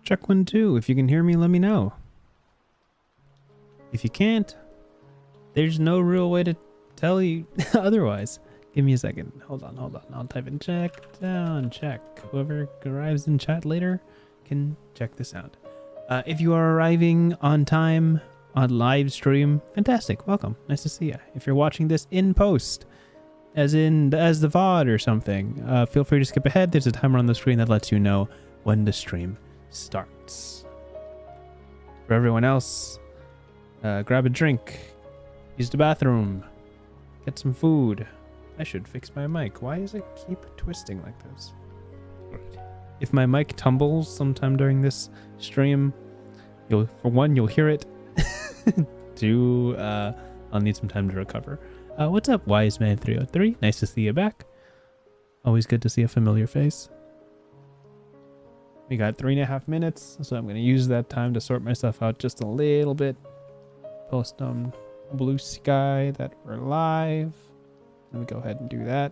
Check 1, 2. If you can hear me, let me know. If you can't, there's no real way to tell you otherwise. Give me a second. Hold on. I'll type in check down, check. Whoever arrives in chat later can check this out. If you are arriving on time on live stream, fantastic. Welcome. Nice to see you. If you're watching this in post, as the VOD or something, feel free to skip ahead. There's a timer on the screen that lets you know when the stream starts. For everyone else, grab a drink, use the bathroom, get some food. I should fix my mic. Why does it keep twisting like this? If my mic tumbles sometime during this stream, you'll hear it. Two, I'll need some time to recover. What's up, Wiseman303? Nice to see you back. Always good to see a familiar face. We got 3.5 minutes, so I'm going to use that time to sort myself out just a little bit. Post on Blue Sky that we're live. Let me go ahead and do that.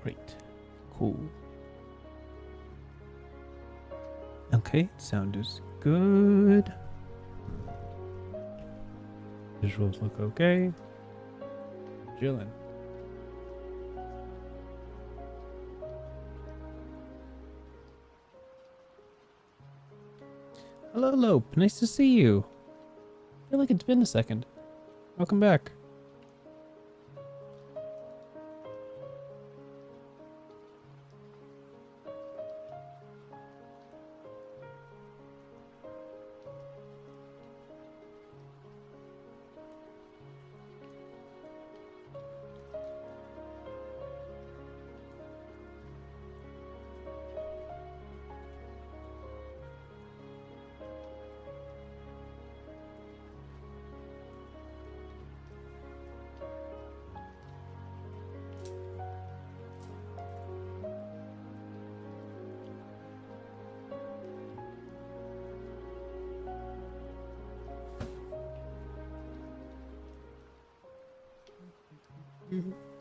Great. Cool. Okay, sound is good. Visuals look okay. Chillin'. Hello, Lope. Nice to see you. I feel like it's been a second. Welcome back.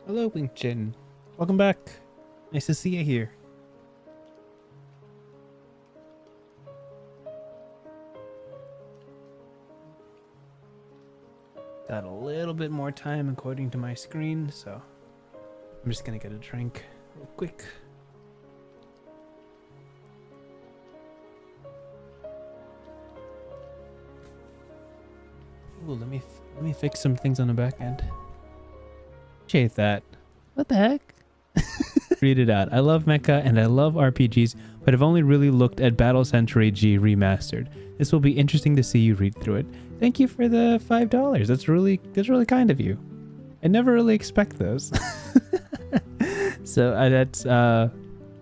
Hello, Wing Chin. Welcome back. Nice to see you here. Got a little bit more time according to my screen, so I'm just gonna get a drink real quick. Ooh, let me fix some things on the back end. Appreciate that. What the heck? Read it out. I love mecha and I love RPGs, but I've only really looked at Battle Century G Remastered. This will be interesting to see you read through it. Thank you for the $5. That's really kind of you. I never really expect those. So that's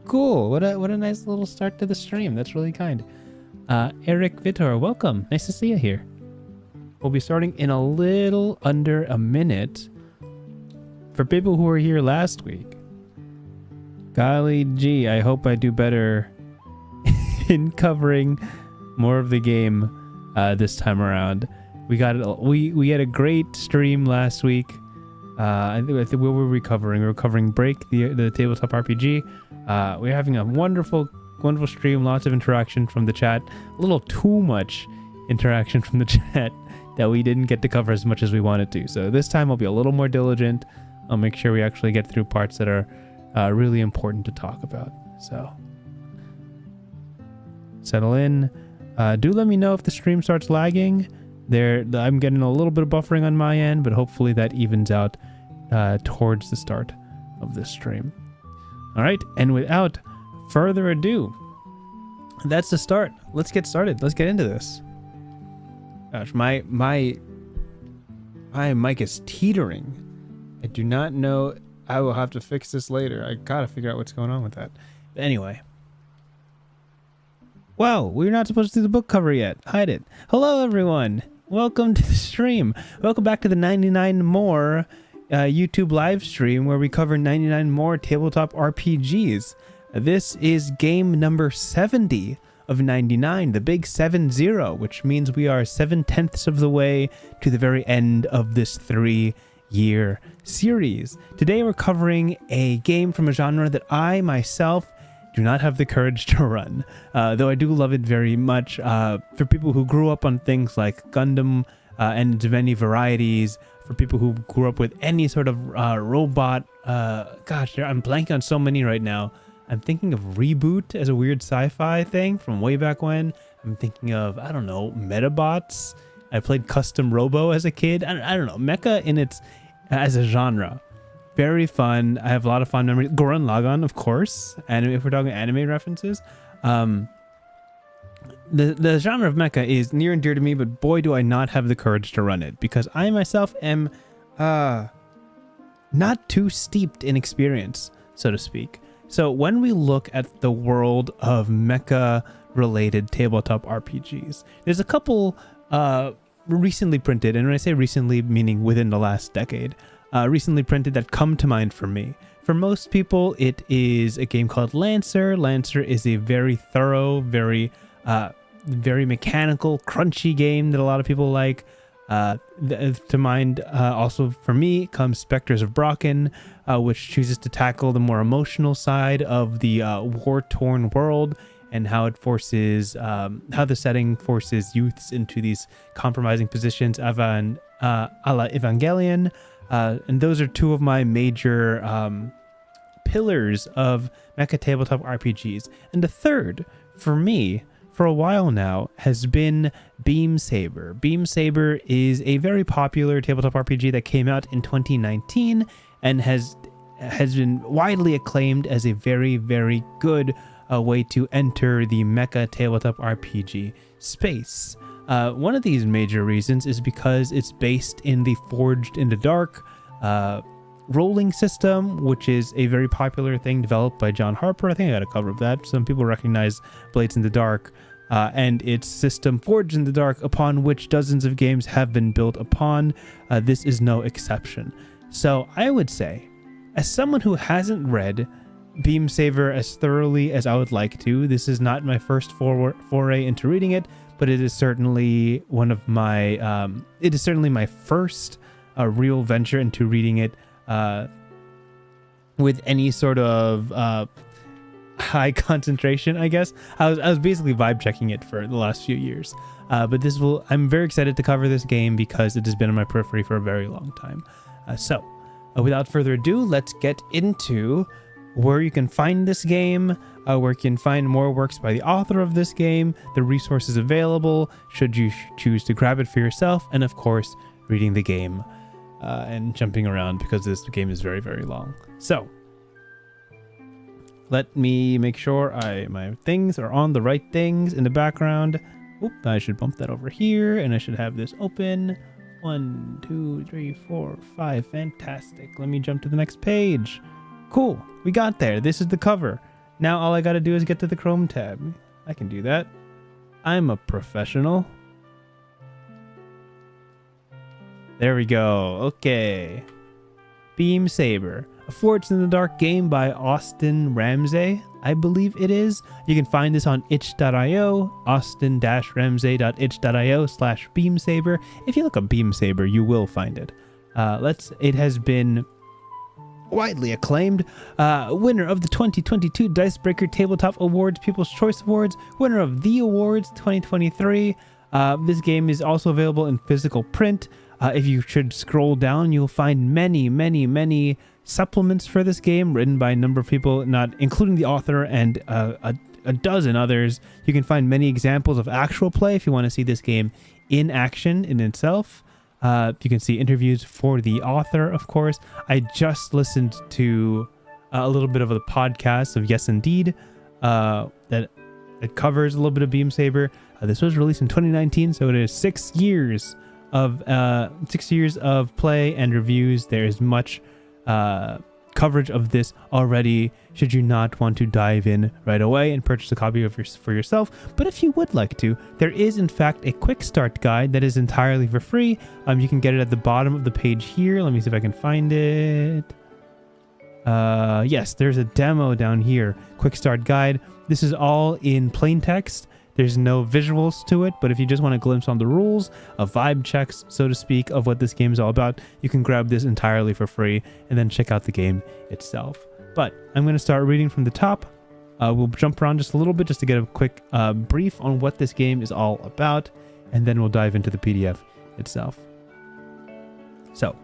cool. What a nice little start to the stream. That's really kind. Eric Vitor, welcome. Nice to see you here. We'll be starting in a little under a minute. For people who were here last week, golly gee, I hope I do better in covering more of the game this time around. We had a great stream last week. I think what were we covering? We were covering Break, the tabletop RPG. We're having a wonderful stream, lots of interaction from the chat. A little too much interaction from the chat that we didn't get to cover as much as we wanted to. So this time I'll be a little more diligent. I'll make sure we actually get through parts that are really important to talk about. So settle in. Do let me know if the stream starts lagging. I'm getting a little bit of buffering on my end, but hopefully that evens out towards the start of this stream. All right, and without further ado, that's the start. Let's get started. Let's get into this. Gosh, my mic is teetering. I do not know. I will have to fix this later. I gotta figure out what's going on with that. But anyway. Wow, we're not supposed to do the book cover yet. Hide it. Hello, everyone. Welcome to the stream. Welcome back to the 99 More YouTube live stream where we cover 99 more tabletop RPGs. This is game number 70 of 99, the big 7-0, which means we are 7/10 of the way to the very end of this 3-year series. Today we're covering a game from a genre that I myself do not have the courage to run, though I do love it very much. For people who grew up on things like Gundam and its many varieties, for people who grew up with any sort of robot, gosh, I'm blanking on so many right now. I'm thinking of Reboot as a weird sci-fi thing from way back when. I'm thinking of, I don't know, Metabots. I played Custom Robo as a kid. I don't know, mecha in its as a genre, very fun. I have a lot of fun memories. Gurren Lagann, of course, and if we're talking anime references, the genre of mecha is near and dear to me, but boy do I not have the courage to run it, because I myself am not too steeped in experience, so to speak. So when we look at the world of mecha related tabletop RPGs, there's a couple recently printed, and when I say recently, meaning within the last decade, recently printed that come to mind for me. For most people, it is a game called Lancer. Lancer is a very thorough, very mechanical, crunchy game that a lot of people like. To mind, also for me, comes Spectres of Brocken, which chooses to tackle the more emotional side of the war-torn world, and how it forces, how the setting forces youths into these compromising positions, a la Evangelion. And those are two of my major pillars of mecha tabletop RPGs. And the third, for me, for a while now, has been Beam Saber. Beam Saber is a very popular tabletop RPG that came out in 2019 and has been widely acclaimed as a very, very good way to enter the mecha tabletop RPG space. One of these major reasons is because it's based in the Forged in the Dark rolling system, which is a very popular thing developed by John Harper. I think I got a cover of that. Some people recognize Blades in the Dark and its system Forged in the Dark, upon which dozens of games have been built upon. This is no exception. So I would say, as someone who hasn't read Beam Saber as thoroughly as I would like to, this is not my first foray into reading it, but it is certainly one of my it is certainly my first real venture into reading it with any sort of high concentration, I guess. I was basically vibe checking it for the last few years, but I'm very excited to cover this game because it has been on my periphery for a very long time. So without further ado, let's get into where you can find this game, where you can find more works by the author of this game, the resources available should you choose to grab it for yourself, and of course reading the game and jumping around because this game is very, very long. So let me make sure my things are on the right things in the background. Oop, I should bump that over here, and I should have this open. 1, 2, 3, 4, 5. Fantastic. Let me jump to the next page. Cool. We got there. This is the cover. Now all I got to do is get to the Chrome tab. I can do that. I'm a professional. There we go. Okay. Beam Saber, a Forged in the Dark game by Austin Ramsey, I believe it is. You can find this on itch.io, austin-ramsey.itch.io/Beam Saber. If you look up Beam Saber, you will find it. It has been widely acclaimed, winner of the 2022 Dicebreaker Tabletop Awards People's Choice Awards, winner of the awards 2023. This game is also available in physical print. If you should scroll down, you'll find many supplements for this game written by a number of people, not including the author and a dozen others. You can find many examples of actual play if you want to see this game in action in itself. You can see interviews for the author, of course. I just listened to a little bit of a podcast of Yes Indeed that covers a little bit of Beam Saber. This was released in 2019, so it is 6 years of 6 years of play and reviews. There is much coverage of this already, should you not want to dive in right away and purchase a copy for yourself. But if you would like to, there is in fact a quick start guide that is entirely for free. You can get it at the bottom of the page here. Let me see if I can find it. Yes, there's a demo down here. Quick Start Guide. This is all in plain text. There's no visuals to it, but if you just want a glimpse on the rules, a vibe checks, so to speak, of what this game is all about, you can grab this entirely for free and then check out the game itself. But I'm going to start reading from the top. We'll jump around just a little bit just to get a quick brief on what this game is all about, and then we'll dive into the PDF itself. So,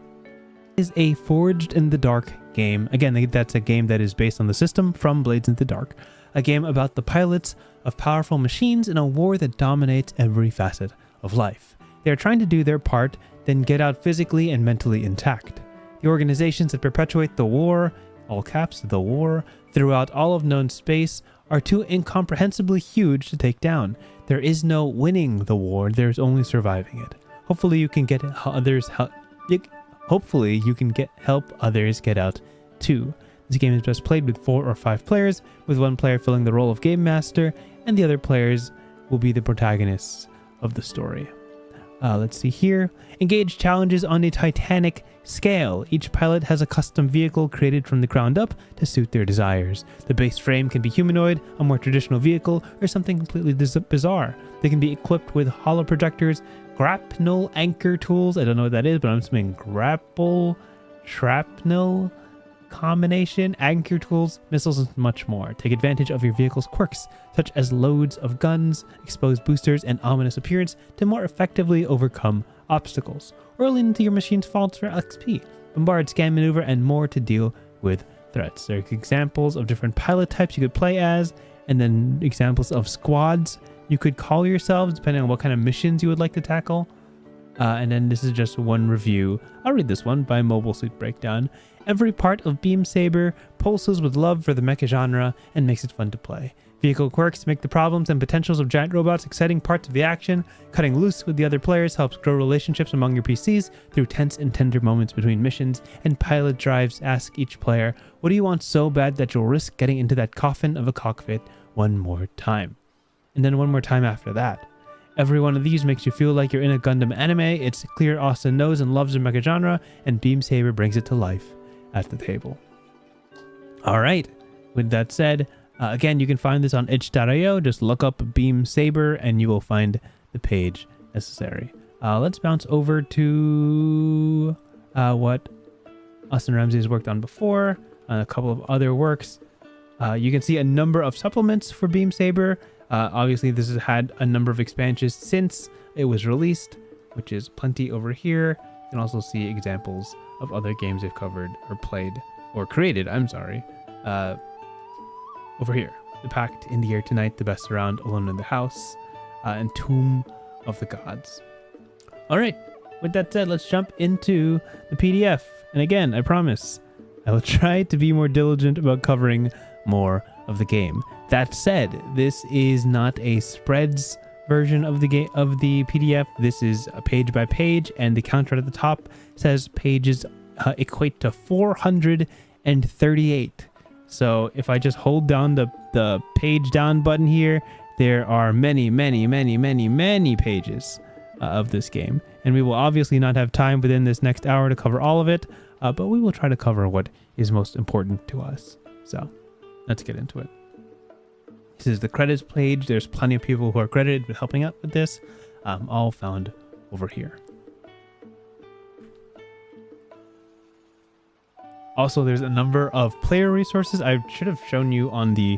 is a Forged in the Dark game. Again, that's a game that is based on the system from Blades in the Dark. A game about the pilots of powerful machines in a war that dominates every facet of life. They are trying to do their part, then get out physically and mentally intact. The organizations that perpetuate the war, all caps, the war, throughout all of known space are too incomprehensibly huge to take down. There is no winning the war, there's only surviving it. Hopefully you can get others help. Hopefully you can help others get out too. This game is best played with 4 or 5 players, with one player filling the role of game master, and the other players will be the protagonists of the story. Let's see here. Engage challenges on a titanic scale. Each pilot has a custom vehicle created from the ground up to suit their desires. The base frame can be humanoid, a more traditional vehicle, or something completely bizarre. They can be equipped with holo-projectors, grapnel anchor tools. I don't know what that is, but I'm assuming grapple, shrapnel combination, anchor tools, missiles, and much more. Take advantage of your vehicle's quirks, such as loads of guns, exposed boosters, and ominous appearance to more effectively overcome obstacles, or lean into your machine's faults for XP, bombard, scan, maneuver, and more to deal with threats. There are examples of different pilot types you could play as, and then examples of squads you could call yourselves, depending on what kind of missions you would like to tackle. And then this is just one review. I'll read this one by Mobile Suit Breakdown. Every part of Beam Saber pulses with love for the mecha genre and makes it fun to play. Vehicle quirks make the problems and potentials of giant robots exciting parts of the action. Cutting loose with the other players helps grow relationships among your PCs through tense and tender moments between missions, and pilot drives ask each player, what do you want so bad that you'll risk getting into that coffin of a cockpit one more time? And then one more time after that. Every one of these makes you feel like you're in a Gundam anime. It's clear Austin knows and loves the mecha genre, and Beam Saber brings it to life at the table. All right, with that said, again, you can find this on itch.io. Just look up Beam Saber and you will find the page necessary. Let's bounce over to what Austin Ramsey has worked on before, a couple of other works. You can see a number of supplements for Beam Saber. Obviously, this has had a number of expansions since it was released, which is plenty over here. You can also see examples of other games they've covered or played or created. I'm sorry. Over here, The Pact, In the Air Tonight, The Best Around, Alone in the House, and Tomb of the Gods. All right. With that said, let's jump into the PDF. And again, I promise I will try to be more diligent about covering more of the game. That said, this is not a spreads version of the game of the PDF. This is a page by page, and the counter at the top says pages equate to 438. So if I just hold down the page down button here, there are many pages of this game, and we will obviously not have time within this next hour to cover all of it, but we will try to cover what is most important to us. So let's get into it. This is the credits page. There's plenty of people who are credited with helping out with this, all found over here. Also, there's a number of player resources. I should have shown you on the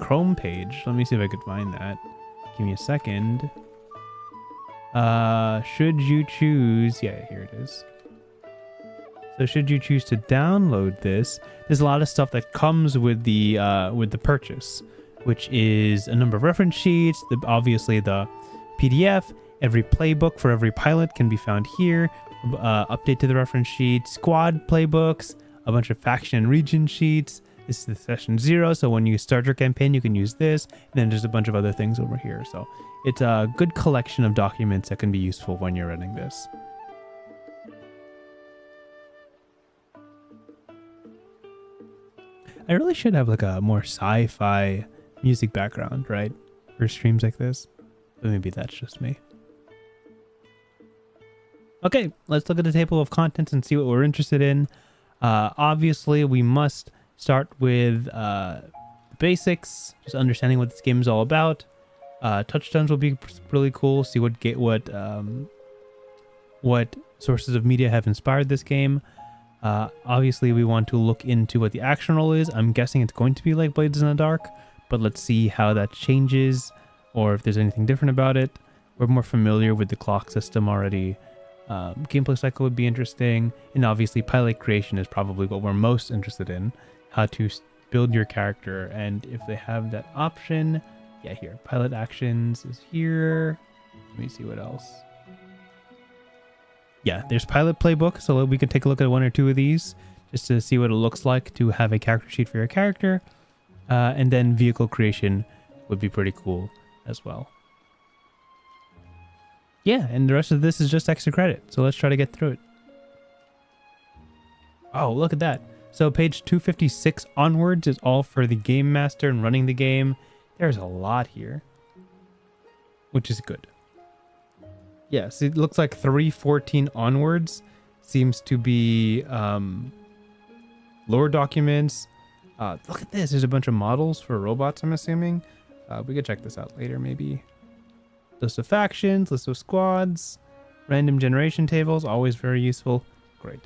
Chrome page. Let me see if I could find that. Give me a second. Should you choose... Yeah, here it is. So should you choose to download this, there's a lot of stuff that comes with the purchase, which is a number of reference sheets, obviously the PDF, every playbook for every pilot can be found here, update to the reference sheet, squad playbooks, a bunch of faction and region sheets. This is the session 0, so when you start your campaign, you can use this, and then there's a bunch of other things over here. So it's a good collection of documents that can be useful when you're running this. I really should have like a more sci-fi music background, right? For streams like this. But maybe that's just me. Okay, let's look at the table of contents and see what we're interested in. Obviously, we must start with the basics, just understanding what this game is all about. Touchstones will be really cool. See what sources of media have inspired this game. Obviously, we want to look into what the action roll is. I'm guessing it's going to be like Blades in the Dark, but let's see how that changes or if there's anything different about it. We're more familiar with the clock system already. Gameplay cycle would be interesting. And obviously, pilot creation is probably what we're most interested in. How to build your character. And if they have that option, yeah, here. Pilot actions is here. Let me see what else. Yeah, there's pilot playbook, so we can take a look at one or two of these just to see what it looks like to have a character sheet for your character. And then vehicle creation would be pretty cool as well. Yeah, and the rest of this is just extra credit, so let's try to get through it. Oh, look at that. So page 256 onwards is all for the game master and running the game. There's a lot here, which is good. Yes, it looks like 314 onwards seems to be lore documents. Look at this. There's a bunch of models for robots, I'm assuming. We could check this out later, maybe. List of factions, list of squads, random generation tables, always very useful. Great.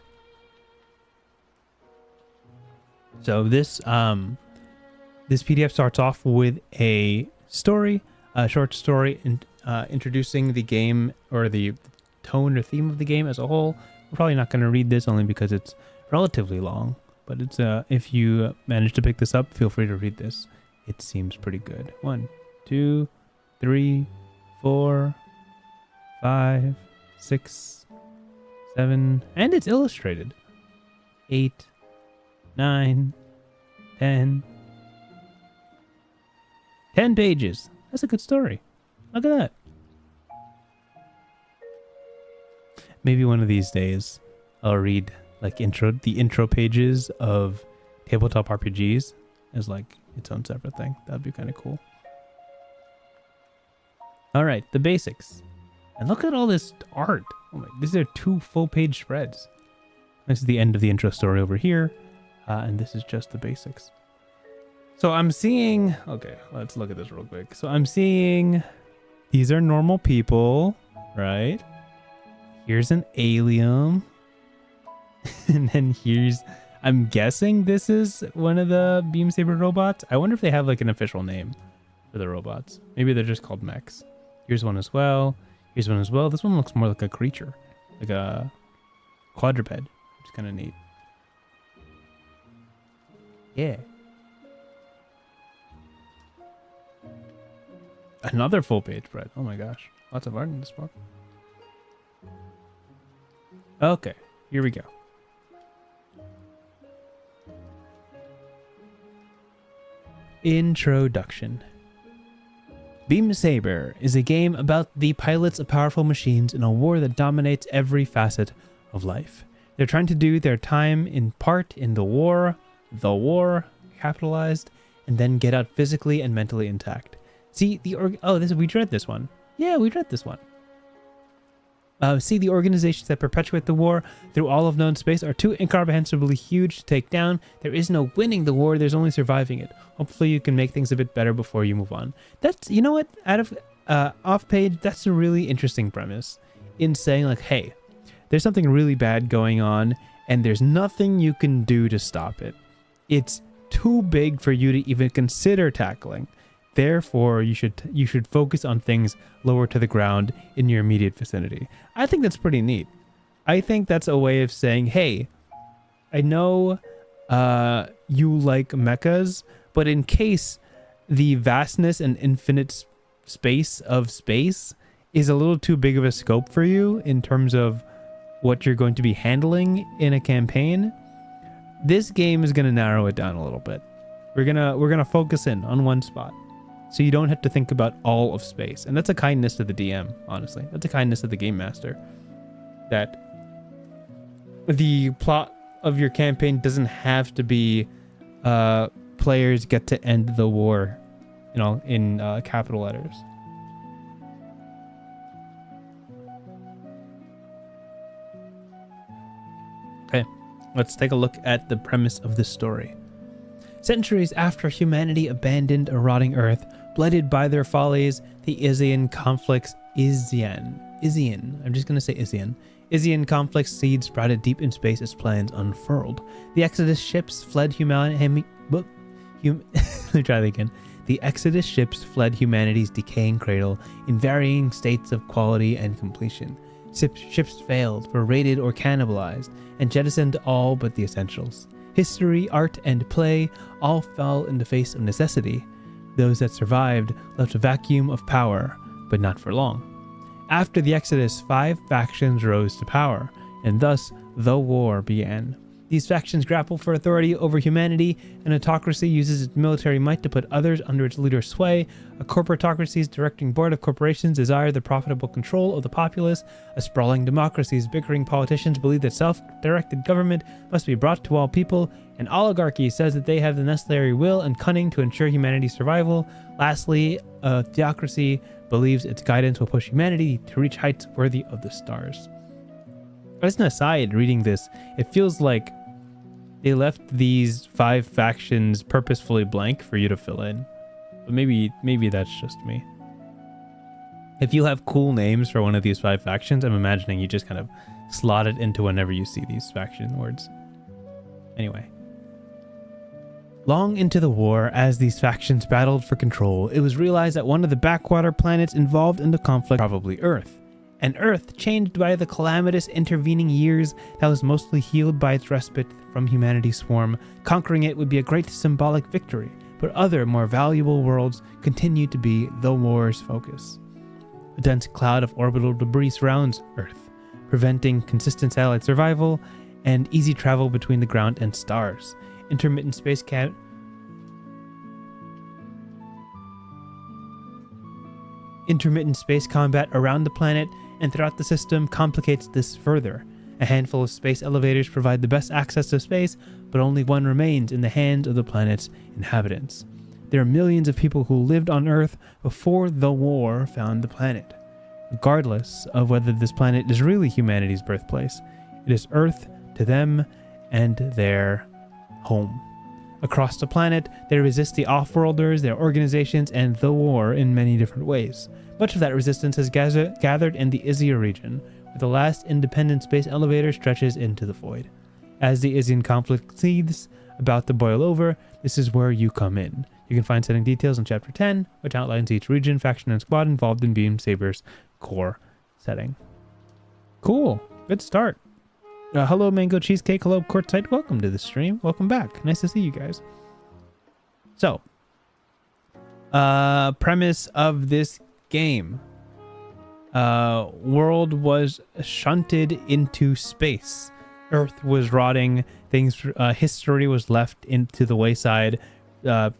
So this PDF starts off with a story, a short story, introducing the game or the tone or theme of the game as a whole. We're probably not going to read this only because it's relatively long, but it's if you manage to pick this up, feel free to read this. It seems pretty good. 1, 2, 3, 4, 5, 6, 7, and it's illustrated. 8, 9, 10. 10 pages. That's a good story. Look at that. Maybe one of these days I'll read like the intro pages of tabletop RPGs as like its own separate thing. That'd be kind of cool. All right, the basics. And look at all this art. Oh my, these are 2 full-page spreads. This is the end of the intro story over here. And this is just the basics. So I'm seeing... Okay, let's look at this real quick. So I'm seeing... These are normal people, right? Here's an alien. And then here's... I'm guessing this is one of the Beam Saber robots. I wonder if they have like an official name for the robots. Maybe they're just called mechs. Here's one as well. Here's one as well. This one looks more like a creature. Like a quadruped, which is kind of neat. Yeah. Another full page spread. Oh my gosh. Lots of art in this book. Okay, here we go. Introduction. Beam Saber is a game about the pilots of powerful machines in a war that dominates every facet of life. They're trying to do their time in part in the war, capitalized, and then get out physically and mentally intact. See, we read this one. Yeah, we read this one. See, the organizations that perpetuate the war through all of known space are too incomprehensibly huge to take down. There is no winning the war, there's only surviving it. Hopefully you can make things a bit better before you move on. That's, you know what, out of off page, that's a really interesting premise in saying like, hey, there's something really bad going on and there's nothing you can do to stop it. It's too big for you to even consider tackling. Therefore, you should focus on things lower to the ground in your immediate vicinity. I think that's pretty neat. I think that's a way of saying, hey, I know you like mechas, but in case the vastness and infinite space of space is a little too big of a scope for you in terms of what you're going to be handling in a campaign, this game is going to narrow it down a little bit. We're gonna focus in on one spot. So you don't have to think about all of space. And that's a kindness to the DM, honestly. That's a kindness to the game master. That the plot of your campaign doesn't have to be players get to end the war, you know, in capital letters. Okay. let's take a look at the premise of this story. Centuries after humanity abandoned a rotting earth, blighted by their follies, the Isian conflicts Isian conflicts seeds sprouted deep in space as plans unfurled. The Exodus ships fled The Exodus ships fled humanity's decaying cradle in varying states of quality and completion. Ships failed, were raided or cannibalized, and jettisoned all but the essentials. History, art, and play all fell in the face of necessity. Those that survived left a vacuum of power, but not for long. After the Exodus, 5 factions rose to power, and thus the war began. These factions grapple for authority over humanity. An autocracy uses its military might to put others under its leader's sway. A corporatocracy's directing board of corporations desire the profitable control of the populace. A sprawling democracy's bickering politicians believe that self-directed government must be brought to all people. An oligarchy says that they have the necessary will and cunning to ensure humanity's survival. Lastly, a theocracy believes its guidance will push humanity to reach heights worthy of the stars. As an aside, reading this, it feels like they left these 5 factions purposefully blank for you to fill in. But maybe that's just me. If you have cool names for one of these 5 factions, I'm imagining you just kind of slot it into whenever you see these faction words. Anyway. Long into the war, as these factions battled for control, it was realized that one of the backwater planets involved in the conflict, probably Earth. An Earth changed by the calamitous intervening years that was mostly healed by its respite from humanity's swarm. Conquering it would be a great symbolic victory, but other, more valuable worlds continued to be the war's focus. A dense cloud of orbital debris surrounds Earth, preventing consistent satellite survival and easy travel between the ground and stars. Intermittent space combat around the planet and throughout the system complicates this further. A handful of space elevators provide the best access to space, but only one remains in the hands of the planet's inhabitants. There are millions of people who lived on Earth before the war found the planet. Regardless of whether this planet is really humanity's birthplace, it is Earth to them and their home. Across the planet, they resist the off-worlders, their organizations, and the war in many different ways. Much of that resistance has gathered in the Isia region, where the last independent space elevator stretches into the void. As the Isian conflict seethes about to boil over, this is where you come in. You can find setting details in Chapter 10, which outlines each region, faction, and squad involved in Beam Saber's core setting. Cool. Good start. Hello, Mango Cheesecake. Hello, Quartzite. Welcome to the stream. Welcome back. Nice to see you guys. So, premise of this game. World was shunted into space. Earth was rotting. History was left into the wayside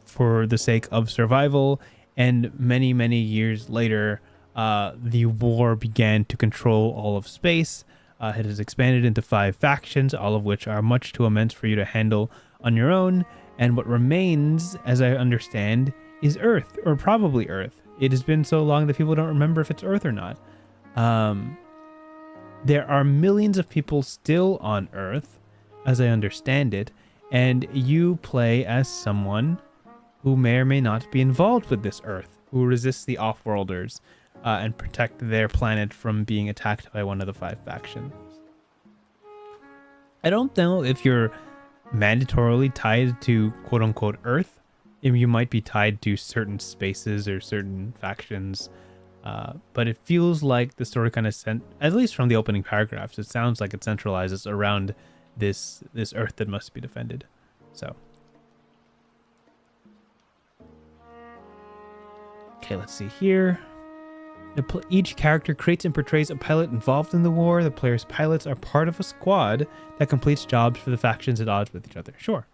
for the sake of survival. And many, many years later, the war began to control all of space. It has expanded into 5 factions, all of which are much too immense for you to handle on your own. And what remains, as I understand, is Earth, or probably Earth. It has been so long that people don't remember if it's Earth or not. There are millions of people still on Earth, as I understand it, and you play as someone who may or may not be involved with this Earth, who resists the off-worlders and protect their planet from being attacked by one of the 5 factions. I don't know if you're mandatorily tied to quote-unquote Earth. You might be tied to certain spaces or certain factions, but it feels like the story kind of at least from the opening paragraphs, it sounds like it centralizes around this Earth that must be defended. So, okay, let's see here. Each character creates and portrays a pilot involved in the war. The player's pilots are part of a squad that completes jobs for the factions at odds with each other. Sure.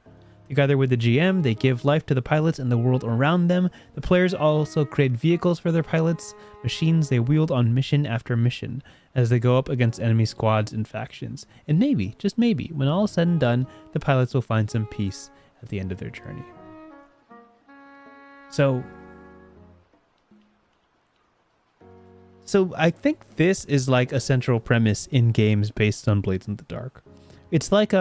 Together with the GM, they give life to the pilots and the world around them. The players also create vehicles for their pilots, machines they wield on mission after mission, as they go up against enemy squads and factions. And maybe, just maybe, when all is said and done, the pilots will find some peace at the end of their journey. So I think this is like a central premise in games based on Blades in the Dark. It's like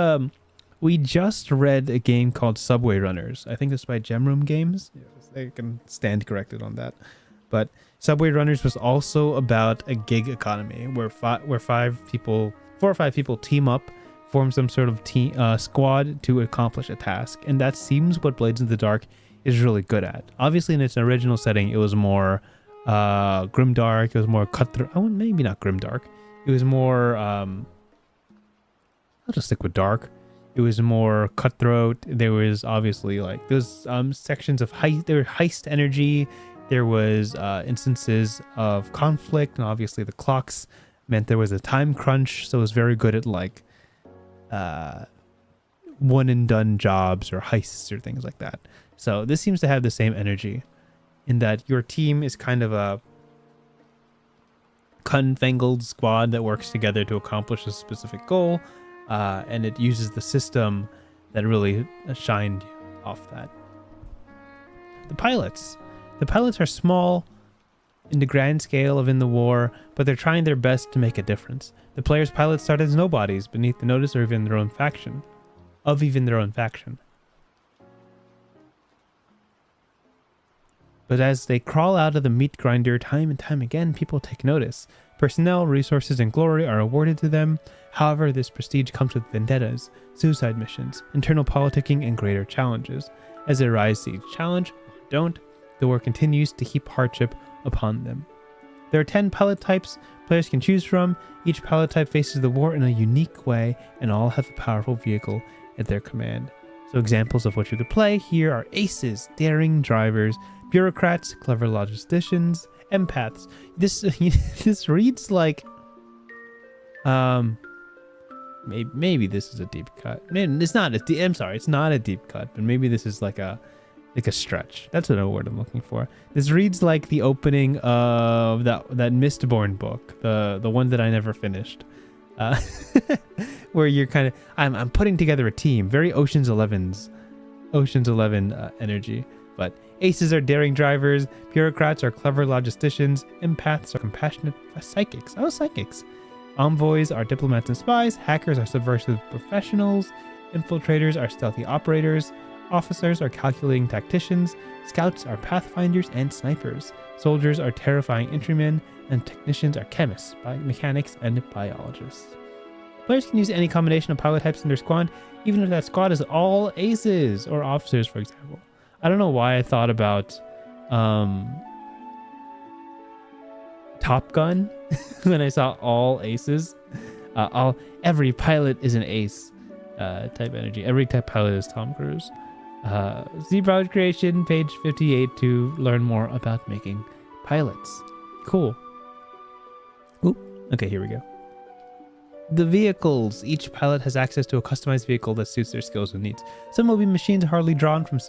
We just read a game called Subway Runners. I think it's by Gemroom Games. I can stand corrected on that. But Subway Runners was also about a gig economy where 4 or 5 people team up, form some sort of team squad to accomplish a task. And that seems what Blades in the Dark is really good at. Obviously, in its original setting, it was more grimdark. It was more cutthroat. Oh, maybe not grimdark. It was more I'll just stick with dark. It was more cutthroat. There was obviously like those sections of heist. There were heist energy. There was instances of conflict, and obviously the clocks meant there was a time crunch. So it was very good at like one and done jobs or heists or things like that. So this seems to have the same energy in that your team is kind of a confangled squad that works together to accomplish a specific goal. And it uses the system that really shined off that. The pilots are small in the grand scale of In the War, but they're trying their best to make a difference. The players' pilots start as nobodies beneath the notice of even their own faction. But as they crawl out of the meat grinder time and time again, people take notice. Personnel, resources, and glory are awarded to them. However, this prestige comes with vendettas, suicide missions, internal politicking, and greater challenges. As they rise to each challenge, or don't, the war continues to heap hardship upon them. There are 10 pilot types players can choose from. Each pilot type faces the war in a unique way, and all have a powerful vehicle at their command. So examples of what you could play here are aces, daring drivers, bureaucrats, clever logisticians, empaths. This reads like maybe this is a deep cut. Man, it's not it's not a deep cut, but maybe this is like a stretch. That's what word I'm looking for. This reads like the opening of that Mistborn book, the one that I never finished. Where you're kind of I'm putting together a team, very Ocean's 11 energy. But aces are daring drivers, bureaucrats are clever logisticians, empaths are compassionate psychics. Oh, psychics. Envoys are diplomats and spies, hackers are subversive professionals, infiltrators are stealthy operators, officers are calculating tacticians, scouts are pathfinders and snipers, soldiers are terrifying infantrymen, and technicians are chemists, mechanics, and biologists. Players can use any combination of pilot types in their squad, even if that squad is all aces or officers, for example. I don't know why I thought about Top Gun when I saw all aces. Every pilot is an ace type energy. Every type pilot is Tom Cruise. See Project Creation, page 58 to learn more about making pilots. Cool. Oop. Okay, here we go. The vehicles. Each pilot has access to a customized vehicle that suits their skills and needs. Some will be machines hardly different from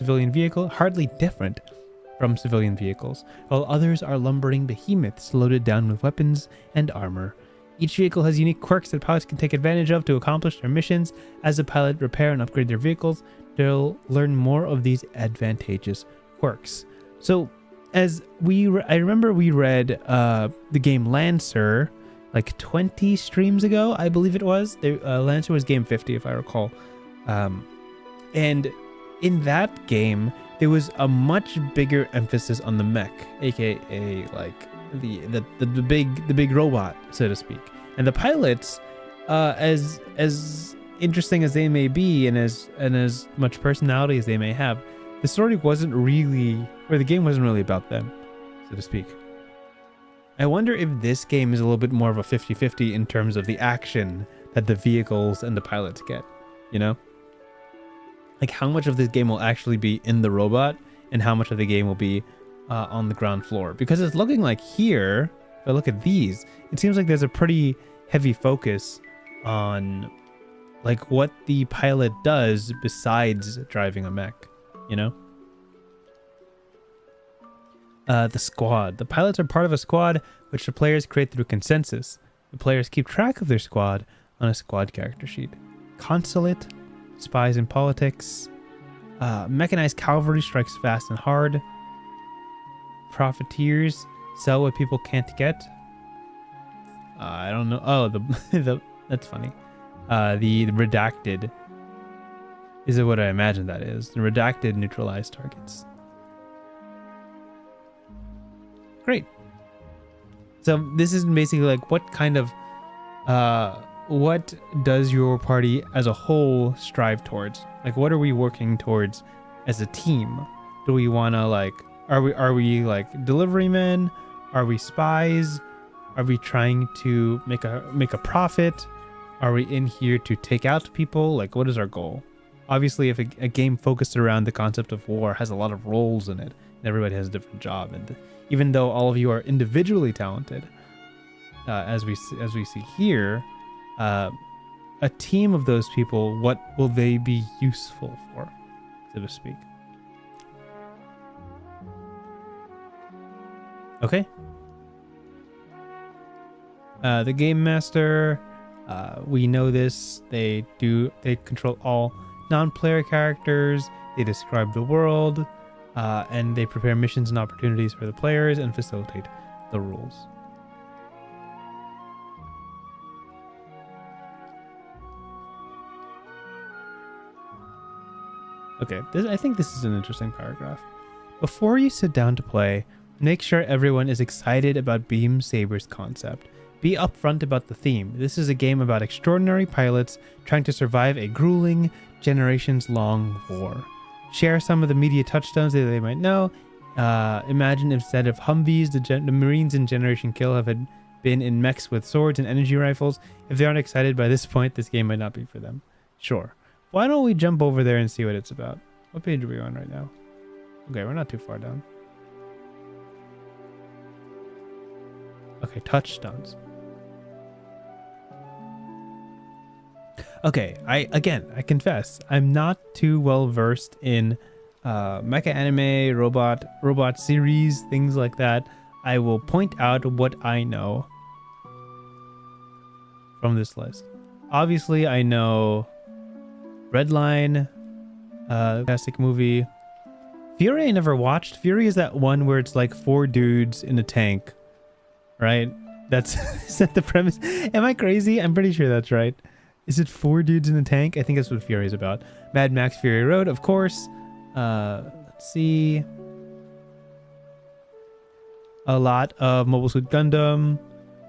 civilian vehicles, while others are lumbering behemoths loaded down with weapons and armor. Each vehicle has unique quirks that pilots can take advantage of to accomplish their missions. As the pilot repair and upgrade their vehicles, they'll learn more of these advantageous quirks. So, I remember we read the game Lancer like 20 streams ago, I believe it was. Lancer was game 50, if I recall. And in that game, there was a much bigger emphasis on the mech, aka like the big robot, so to speak. And the pilots, as interesting as they may be, and as much personality as they may have, the story wasn't really, or the game wasn't really about them, so to speak. I wonder if this game is a little bit more of a 50-50 in terms of the action that the vehicles and the pilots get, you know? Like how much of this game will actually be in the robot and how much of the game will be on the ground floor. Because it's looking like here, if I look at these, it seems like there's a pretty heavy focus on like what the pilot does besides driving a mech, you know? The squad. The pilots are part of a squad which the players create through consensus. The players keep track of their squad on a squad character sheet. Consulate, spies in politics, mechanized cavalry strikes fast and hard. Profiteers sell what people can't get. I don't know. Oh, the that's funny. The redacted Is it what I imagine that is? The redacted neutralized targets. Great. So this is basically like what kind of what does your party as a whole strive towards? Like what are we working towards as a team? Do we want to like are we like delivery men? Are we spies? Are we trying to make a profit? Are we in here to take out people? Like what is our goal? Obviously, if a game focused around the concept of war has a lot of roles in it, and everybody has a different job, and even though all of you are individually talented, as we see here, a team of those people, what will they be useful for, so to speak? Okay. The game master, we know this. They control all non-player characters. They describe the world, and they prepare missions and opportunities for the players and facilitate the rules. Okay, I think this is an interesting paragraph. Before you sit down to play, make sure everyone is excited about Beam Saber's concept. Be upfront about the theme. This is a game about extraordinary pilots trying to survive a grueling, generations-long war. Share some of the media touchstones that they might know. Imagine instead of Humvees, the Marines in Generation Kill have been in mechs with swords and energy rifles. If they aren't excited by this point, this game might not be for them. Sure. Why don't we jump over there and see what it's about? What page are we on right now? Okay, we're not too far down. Okay, touchstones. Okay, I confess, I'm not too well versed in mecha anime, robot series, things like that. I will point out what I know from this list. Obviously, I know Redline, fantastic movie. Fury I never watched. Fury is that one where it's like 4 dudes in a tank, right? That's is that the premise? Am I crazy? I'm pretty sure that's right. Is it 4 dudes in a tank? I think that's what Fury is about. Mad Max Fury Road, of course. Let's see. A lot of Mobile Suit Gundam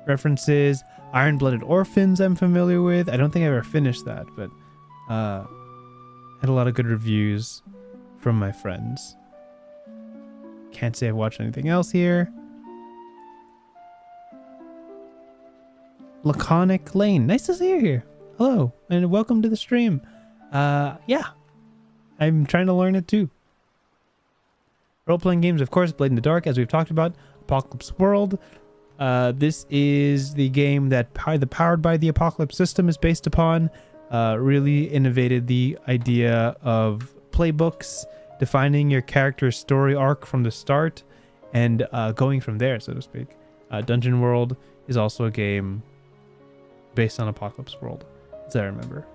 references. Iron Blooded Orphans I'm familiar with. I don't think I ever finished that, but had a lot of good reviews from my friends. Can't say I've watched anything else here. Laconic Lane. Nice to see you here. Hello, and welcome to the stream. Yeah, I'm trying to learn it too. Role-playing games, of course, Blade in the Dark, as we've talked about. Apocalypse World. This is the game that the Powered by the Apocalypse system is based upon. Really innovated the idea of playbooks, defining your character's story arc from the start, and going from there, so to speak. Dungeon World is also a game based on Apocalypse World, as I remember.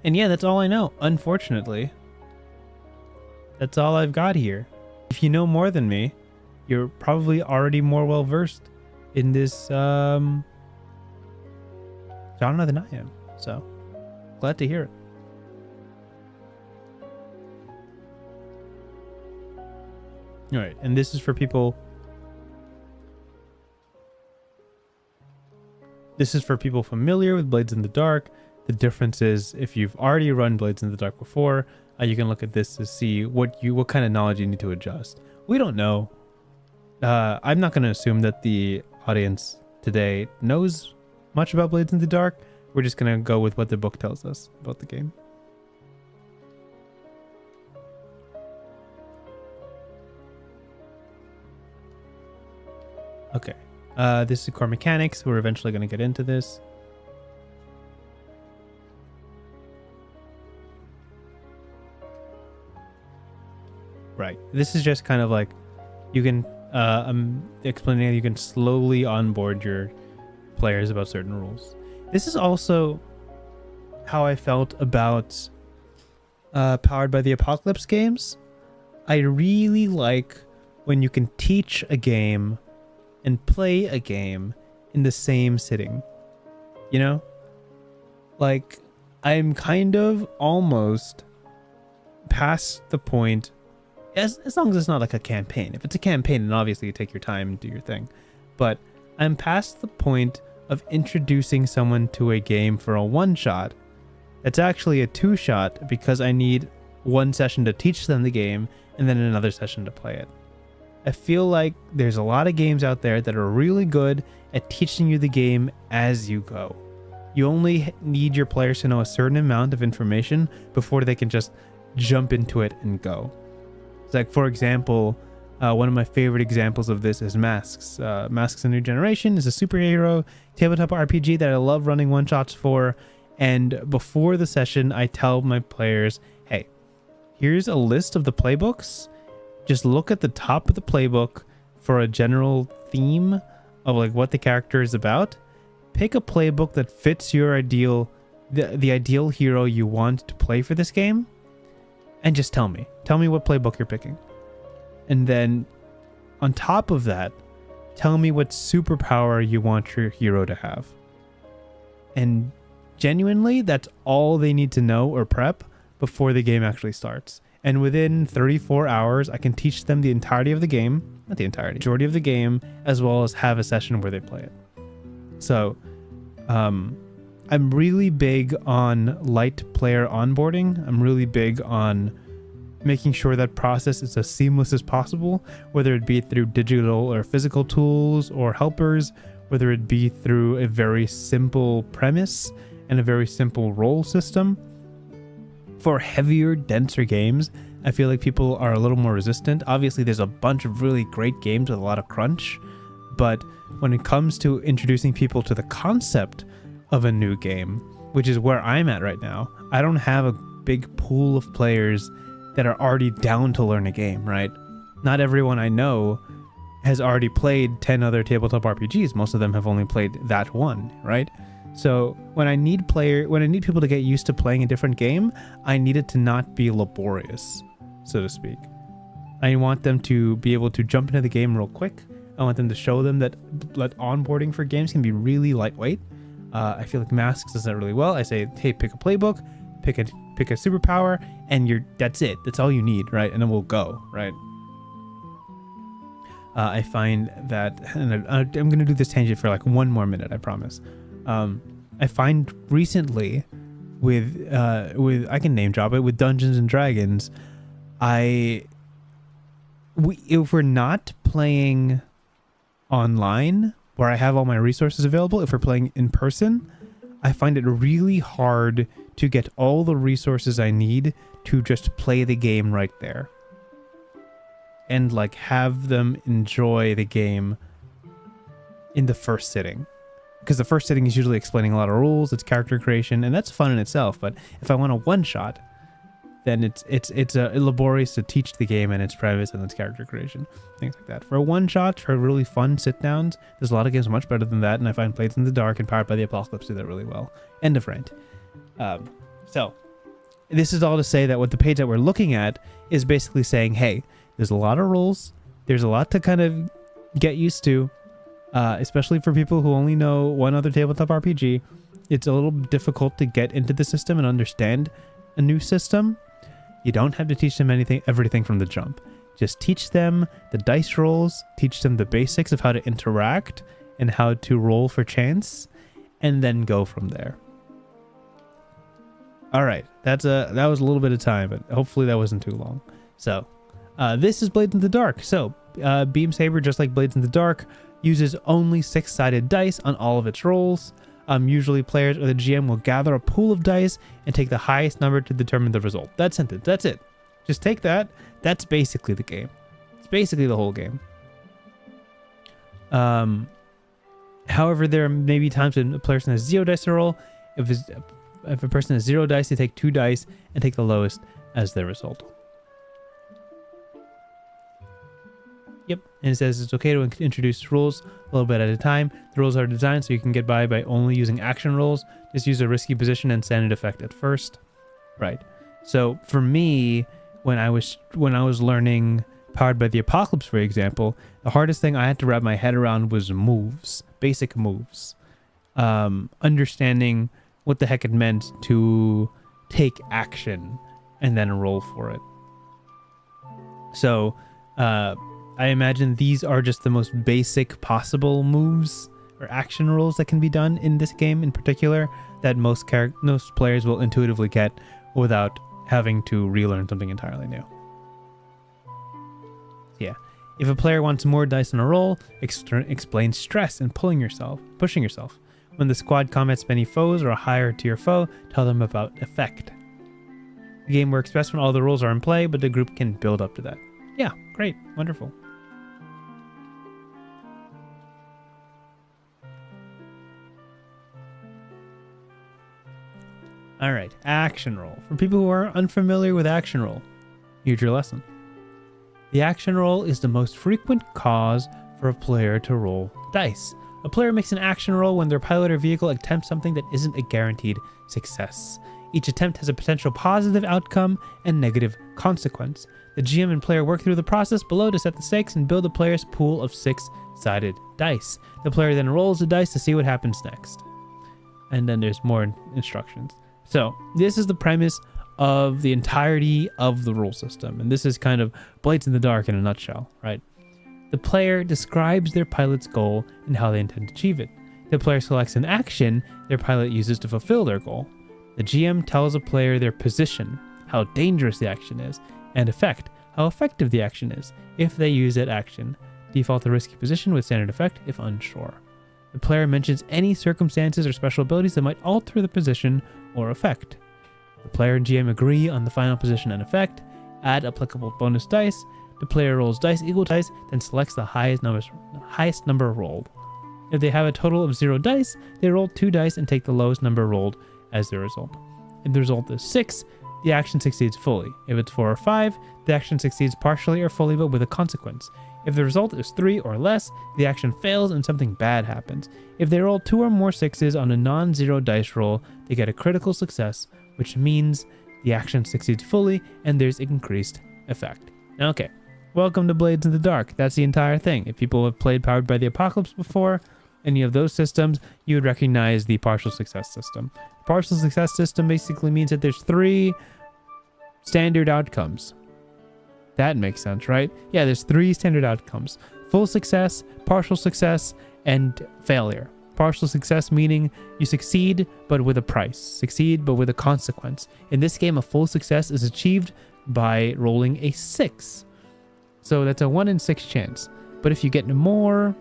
And yeah, that's all I know, unfortunately. That's all I've got here. If you know more than me, you're probably already more well versed in this genre than I am. So, glad to hear it. All right, and this is for people. This is for people familiar with Blades in the Dark. The difference is if you've already run Blades in the Dark before, you can look at this to see what kind of knowledge you need to adjust. We don't know. I'm not going to assume that the audience today knows much about Blades in the Dark. We're just going to go with what the book tells us about the game. Okay. This is core mechanics. We're eventually going to get into this. Right. This is just kind of like you can I'm explaining you can slowly onboard your players about certain rules. This is also how I felt about Powered by the Apocalypse games. I really like when you can teach a game and play a game in the same sitting. You know? Like, I'm kind of almost past the point, as long as it's not like a campaign. If it's a campaign, then obviously you take your time and do your thing. But I'm past the point of introducing someone to a game for a one-shot. It's actually a two-shot because I need one session to teach them the game and then another session to play it. I feel like there's a lot of games out there that are really good at teaching you the game as you go. You only need your players to know a certain amount of information before they can just jump into it and go. It's like, for example, one of my favorite examples of this is Masks. Masks: A New Generation is a superhero tabletop RPG that I love running one-shots for. And before the session, I tell my players, hey, here's a list of the playbooks. Just look at the top of the playbook for a general theme of like what the character is about. Pick a playbook that fits your ideal, the ideal hero you want to play for this game, and just tell me what playbook you're picking. And then on top of that, tell me what superpower you want your hero to have. And genuinely, that's all they need to know or prep before the game actually starts. And within 34 hours, I can teach them the entirety of the game, not the entirety, majority of the game, as well as have a session where they play it. So, I'm really big on light player onboarding. I'm really big on making sure that process is as seamless as possible, whether it be through digital or physical tools or helpers, whether it be through a very simple premise and a very simple role system. For heavier, denser games, I feel like people are a little more resistant. Obviously, there's a bunch of really great games with a lot of crunch, but when it comes to introducing people to the concept of a new game, which is where I'm at right now, I don't have a big pool of players that are already down to learn a game, right? Not everyone I know has already played 10 other tabletop RPGs. Most of them have only played that one, right? So when I need people to get used to playing a different game, I need it to not be laborious, so to speak. I want them to be able to jump into the game real quick. I want them to show them that onboarding for games can be really lightweight. I feel like Masks does that really well. I say, hey, pick a playbook, pick a superpower, and that's it. That's all you need, right? And then we'll go, right? I find that, and I'm going to do this tangent for like one more minute, I promise. I find recently with I can name drop it, with Dungeons and Dragons, if we're not playing online where I have all my resources available, if we're playing in person, I find it really hard to get all the resources I need to just play the game right there and like have them enjoy the game in the first sitting. Because the first sitting is usually explaining a lot of rules, it's character creation, and that's fun in itself. But if I want a one-shot, then it's laborious to teach the game and its premise and its character creation, things like that. For a one-shot, for really fun sit-downs, there's a lot of games much better than that, and I find Blades in the Dark and Powered by the Apocalypse do that really well. End of rant. So, this is all to say that what the page that we're looking at is basically saying, hey, there's a lot of rules, there's a lot to kind of get used to, especially for people who only know one other tabletop RPG. It's a little difficult to get into the system and understand a new system. You don't have to teach them everything from the jump. Just teach them the dice rolls, teach them the basics of how to interact and how to roll for chance, and then go from there. All right, that was a little bit of time, but hopefully that wasn't too long. So, this is Blades in the Dark. So, Beam Saber, just like Blades in the Dark, uses only 6-sided dice on all of its rolls. Usually players or the GM will gather a pool of dice and take the highest number to determine the result. That's it. Just take that. That's basically the game. It's basically the whole game. However, there may be times when a person has 0 dice to roll. If a person has 0 dice, they take 2 dice and take the lowest as their result. Yep, and it says it's okay to introduce rules a little bit at a time. The rules are designed so you can get by only using action rolls. Just use a risky position and send it effect at first. Right. So for me, when I was learning Powered by the Apocalypse, for example, the hardest thing I had to wrap my head around was moves, basic moves. Understanding what the heck it meant to take action and then roll for it. So I imagine these are just the most basic possible moves or action rolls that can be done in this game in particular, that most players will intuitively get without having to relearn something entirely new. Yeah. If a player wants more dice on a roll, explain stress and pushing yourself. When the squad combats many foes or a higher tier foe, tell them about effect. The game works best when all the rolls are in play, but the group can build up to that. Yeah, great, wonderful. All right, action roll. For people who are unfamiliar with action roll, here's your lesson. The action roll is the most frequent cause for a player to roll dice. A player makes an action roll when their pilot or vehicle attempts something that isn't a guaranteed success. Each attempt has a potential positive outcome and negative consequence. The GM and player work through the process below to set the stakes and build the player's pool of 6-sided dice. The player then rolls the dice to see what happens next. And then there's more instructions. So this is the premise of the entirety of the rule system. And this is kind of Blades in the Dark in a nutshell, right? The player describes their pilot's goal and how they intend to achieve it. The player selects an action their pilot uses to fulfill their goal. The GM tells a player their position, how dangerous the action is, and effect, how effective the action is, if they use that action. Default to risky position with standard effect if unsure. The player mentions any circumstances or special abilities that might alter the position or effect. The player and GM agree on the final position and effect, add applicable bonus dice. The player rolls dice equal to dice, then selects the highest number rolled. If they have a total of 0 dice, they roll 2 dice and take the lowest number rolled as their result. If the result is 6, the action succeeds fully. If it's 4 or 5, the action succeeds partially or fully but with a consequence. If the result is 3 or less, the action fails and something bad happens. If they roll 2 or more 6s on a non-zero dice roll, they get a critical success, which means the action succeeds fully and there's increased effect. Okay, welcome to Blades in the Dark. That's the entire thing. If people have played Powered by the Apocalypse before, any of those systems, you would recognize the partial success system. The partial success system basically means that there's 3 standard outcomes. That makes sense, right? Yeah, there's 3 standard outcomes. Full success, partial success, and failure. Partial success meaning you succeed, but with a price. Succeed, but with a consequence. In this game, a full success is achieved by rolling a 6. So that's a 1 in 6 chance. But if you get more...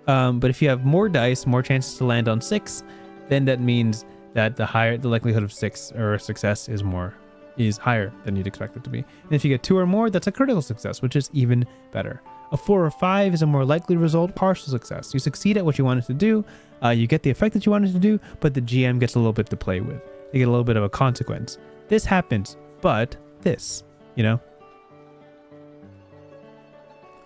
but if you have more dice, more chances to land on 6, then that means that the likelihood of 6 or success is higher than you'd expect it to be. And if you get 2 or more, that's a critical success, which is even better. A 4 or 5 is a more likely result, partial success. You succeed at what you wanted to do, you get the effect that you wanted to do, but the GM gets a little bit to play with. You get a little bit of a consequence. This happens, but this, you know?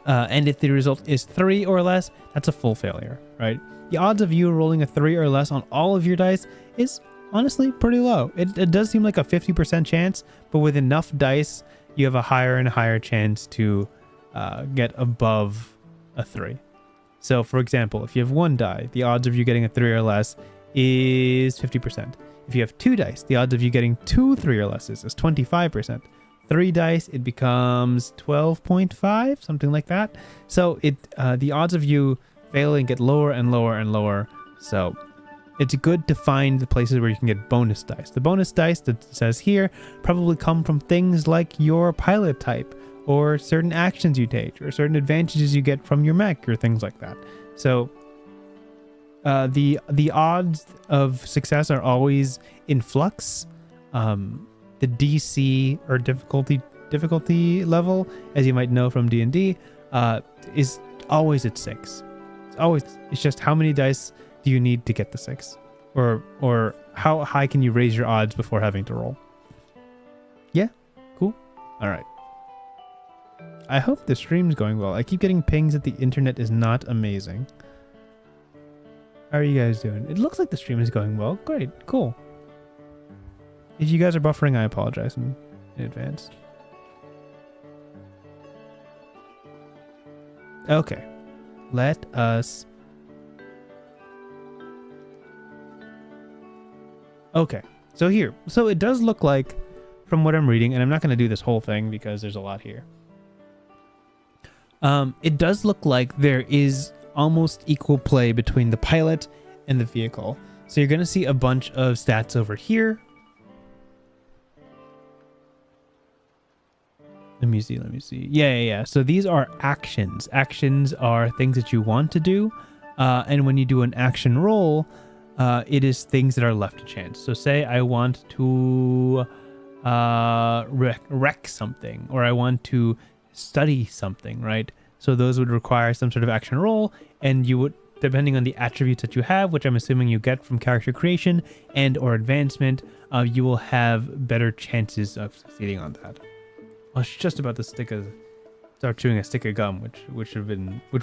And if the result is 3 or less, that's a full failure, right? The odds of you rolling a 3 or less on all of your dice is honestly pretty low. It does seem like a 50% chance, but with enough dice, you have a higher and higher chance to get above a 3. So for example, if you have 1 die, the odds of you getting a 3 or less is 50%. If you have 2 dice, the odds of you getting 2 3 or lesses is 25%. 3 dice, it becomes 12.5, something like that. So the odds of you failing get lower and lower and lower. So it's good to find the places where you can get bonus dice. The bonus dice that says here probably come from things like your pilot type, or certain actions you take, or certain advantages you get from your mech, or things like that. So the odds of success are always in flux. The DC or difficulty level, as you might know from D&D, is always at 6. It's just how many dice do you need to get the 6, or how high can you raise your odds before having to roll. Yeah, cool. All right. I hope the stream's going well. I keep getting pings that the internet is not amazing. How are you guys doing? It looks like the stream is going well. Great, cool. If you guys are buffering, I apologize in advance. Okay. Let us Okay, so here. So it does look like, from what I'm reading, and I'm not going to do this whole thing because there's a lot here. It does look like there is almost equal play between the pilot and the vehicle. So you're going to see a bunch of stats over here. Let me see. Yeah. So these are actions. Actions are things that you want to do. And when you do an action roll, it is things that are left to chance. So say I want to wreck something, or I want to study something, right? So those would require some sort of action roll, and you would, depending on the attributes that you have, which I'm assuming you get from character creation and or advancement, you will have better chances of succeeding on that. I was just about to start chewing a stick of gum, which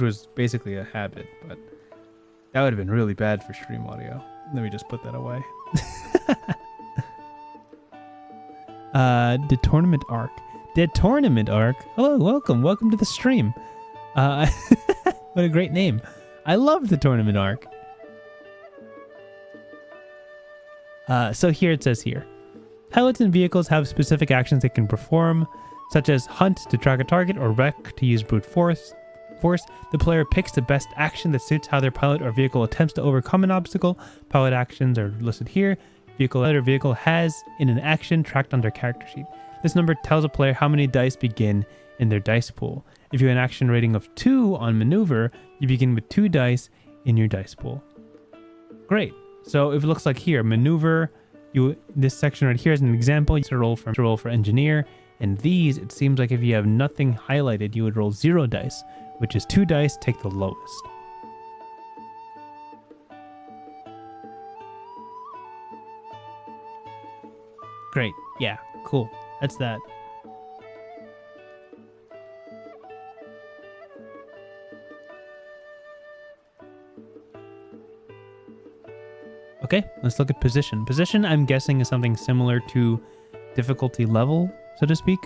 was basically a habit, but that would have been really bad for stream audio. Let me just put that away. The tournament arc. Hello, welcome to the stream. What a great name. I love the tournament arc. So here it says here, pilots and vehicles have specific actions they can perform, such as hunt to track a target or wreck to use brute force. The player picks the best action that suits how their pilot or vehicle attempts to overcome an obstacle. Pilot actions are listed here. Vehicle has in an action tracked on their character sheet. This number tells a player how many dice begin in their dice pool. If you have an action rating of 2 on maneuver, you begin with 2 dice in your dice pool. Great. So if it looks like here, maneuver, this section right here is an example. You roll for engineer, and these, it seems like if you have nothing highlighted, you would roll 0 dice, which is 2 dice, take the lowest. Great. Yeah, cool. That's that. Okay, let's look at position. Position, I'm guessing, is something similar to difficulty level, so to speak.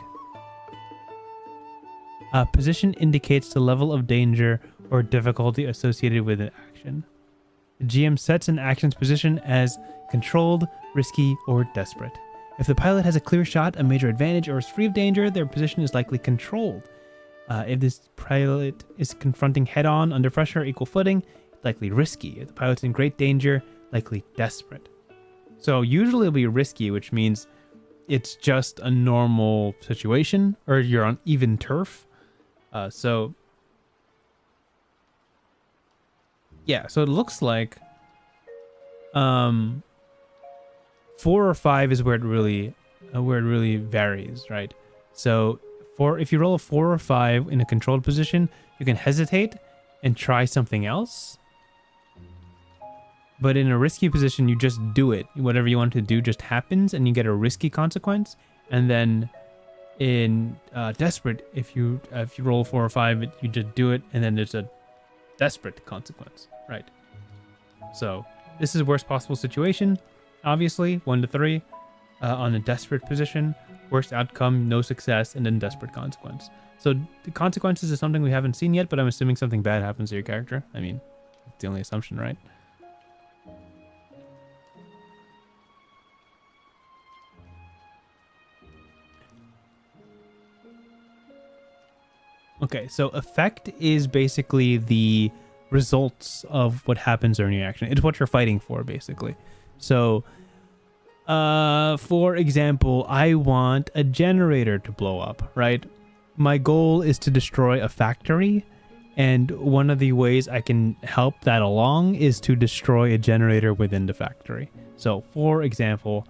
Position indicates the level of danger or difficulty associated with an action. The GM sets an action's position as controlled, risky, or desperate. If the pilot has a clear shot, a major advantage, or is free of danger, their position is likely controlled. If this pilot is confronting head-on, under pressure, equal footing, it's likely risky. If the pilot's in great danger, likely desperate. So usually it'll be risky, which means it's just a normal situation, or you're on even turf. So it looks like 4 or 5 is where it really varies, right? So if you roll a 4 or 5 in a controlled position, you can hesitate and try something else. But in a risky position, you just do it. Whatever you want to do just happens, and you get a risky consequence. And then in desperate, if you roll 4 or 5, you just do it, and then there's a desperate consequence, right? So this is worst possible situation. Obviously, 1 to 3 on a desperate position, worst outcome, no success, and then desperate consequence. So the consequences is something we haven't seen yet, but I'm assuming something bad happens to your character. I mean, it's the only assumption, right? Okay, so effect is basically the results of what happens during your action. It's what you're fighting for, basically. So, for example, I want a generator to blow up, right? My goal is to destroy a factory, and one of the ways I can help that along is to destroy a generator within the factory. So, for example,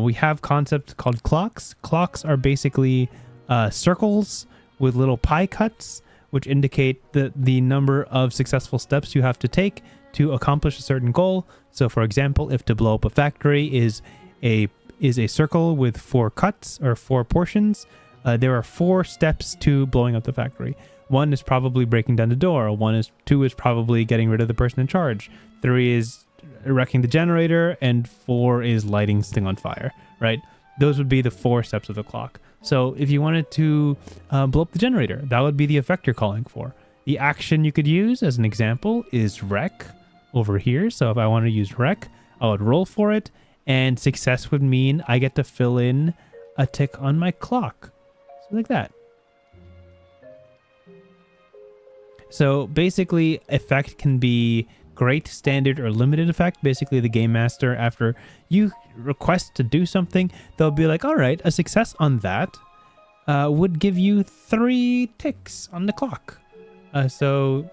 we have concepts called clocks. Clocks are basically circles with little pie cuts, which indicate the number of successful steps you have to take to accomplish a certain goal. So for example, if to blow up a factory is a circle with 4 cuts or 4 portions, there are 4 steps to blowing up the factory. 1 is probably breaking down the door. 2 is probably getting rid of the person in charge. 3 is wrecking the generator, and 4 is lighting this thing on fire, right? Those would be the 4 steps of the clock. So if you wanted to blow up the generator, that would be the effect you're calling for. The action you could use as an example is wreck over here. So if I want to use wreck, I would roll for it, And success would mean I get to fill in a tick on my clock. So like that. So basically, effect can be great, standard, or limited effect. Basically, the game master, after you request to do something, they'll be like, all right, a success on that would give you 3 ticks on the clock. So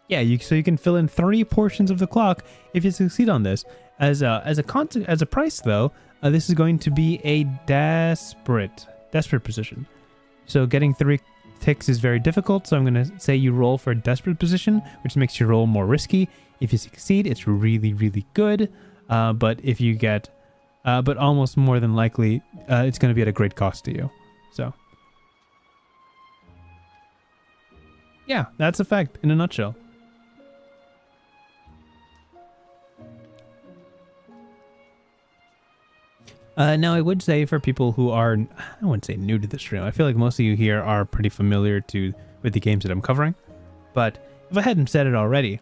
yeah, you can fill in 3 portions of the clock if you succeed on this. As a price though, this is going to be a desperate position. So getting 3 ticks is very difficult, so I'm going to say you roll for a desperate position, which makes your roll more risky. If you succeed, it's really, really good. But if you get, but almost more than likely, it's going to be at a great cost to you. So, yeah, that's effect in a nutshell. Now, I would say for people who are, I wouldn't say new to the stream, I feel like most of you here are pretty familiar with the games that I'm covering. But if I hadn't said it already,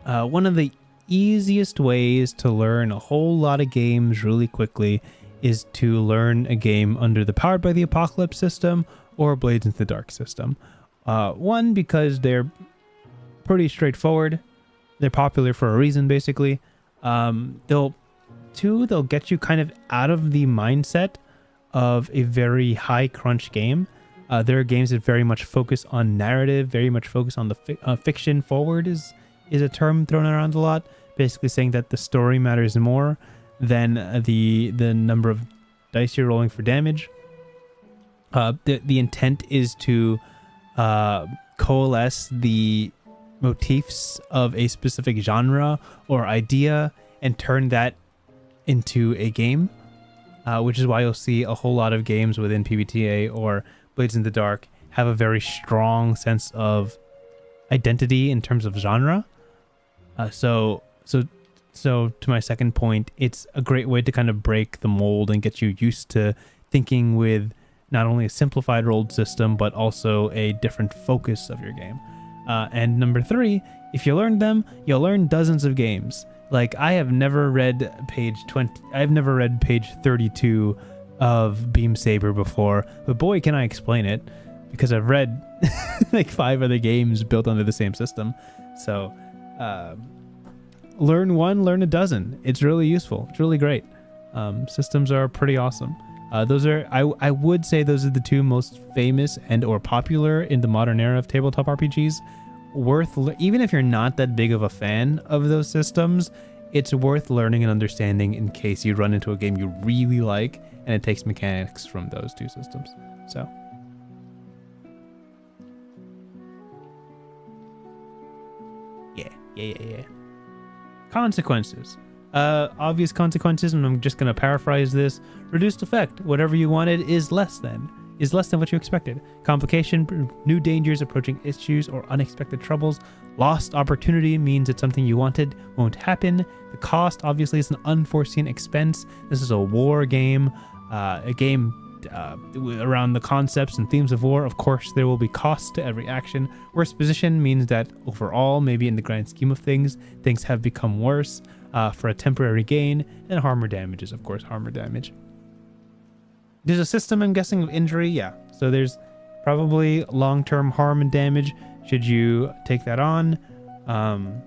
one of the easiest ways to learn a whole lot of games really quickly is to learn a game under the Powered by the Apocalypse system or Blades into the Dark system. One, because they're pretty straightforward. They're popular for a reason, basically. They'll get you kind of out of the mindset of a very high crunch game. There are games that very much focus on narrative, very much focus on the fiction forward is a term thrown around a lot, basically saying that the story matters more than the number of dice you're rolling for damage. The intent is to coalesce the motifs of a specific genre or idea and turn that into a game, which is why you'll see a whole lot of games within PBTA or Blades in the Dark have a very strong sense of identity in terms of genre. So to my second point, it's a great way to kind of break the mold and get you used to thinking with not only a simplified rolled system, but also a different focus of your game. And number 3, if you learn them, you'll learn dozens of games. Like, I have never read page 32 of Beam Saber before, but boy, can I explain it, because I've read like 5 other games built under the same system. So, learn one, learn a dozen. It's really useful. It's really great. Systems are pretty awesome. Those are, I would say those are the 2 most famous and or popular in the modern era of tabletop RPGs. Even if you're not that big of a fan of those systems, it's worth learning and understanding in case you run into a game you really like and it takes mechanics from those 2 systems. So yeah. Consequences. Obvious consequences, and I'm just gonna paraphrase this. Reduced effect. Whatever you wanted is less than what you expected. Complication, new dangers, approaching issues, or unexpected troubles. Lost opportunity means that something you wanted won't happen. The cost, obviously, is an unforeseen expense. This is a war game, a game around the concepts and themes of war. Of course, there will be costs to every action. Worse position means that overall, maybe in the grand scheme of things have become worse for a temporary gain. And harm or damage is, of course, harm or damage. There's a system, I'm guessing, of injury. Yeah. So there's probably long-term harm and damage should you take that on. I'm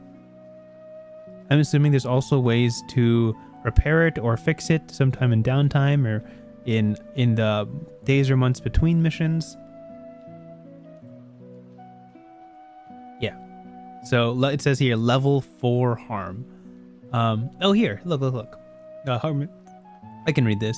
assuming there's also ways to repair it or fix it sometime in downtime or in the days or months between missions. Yeah. So it says here level 4 harm. Here, look. Harm. I can read this.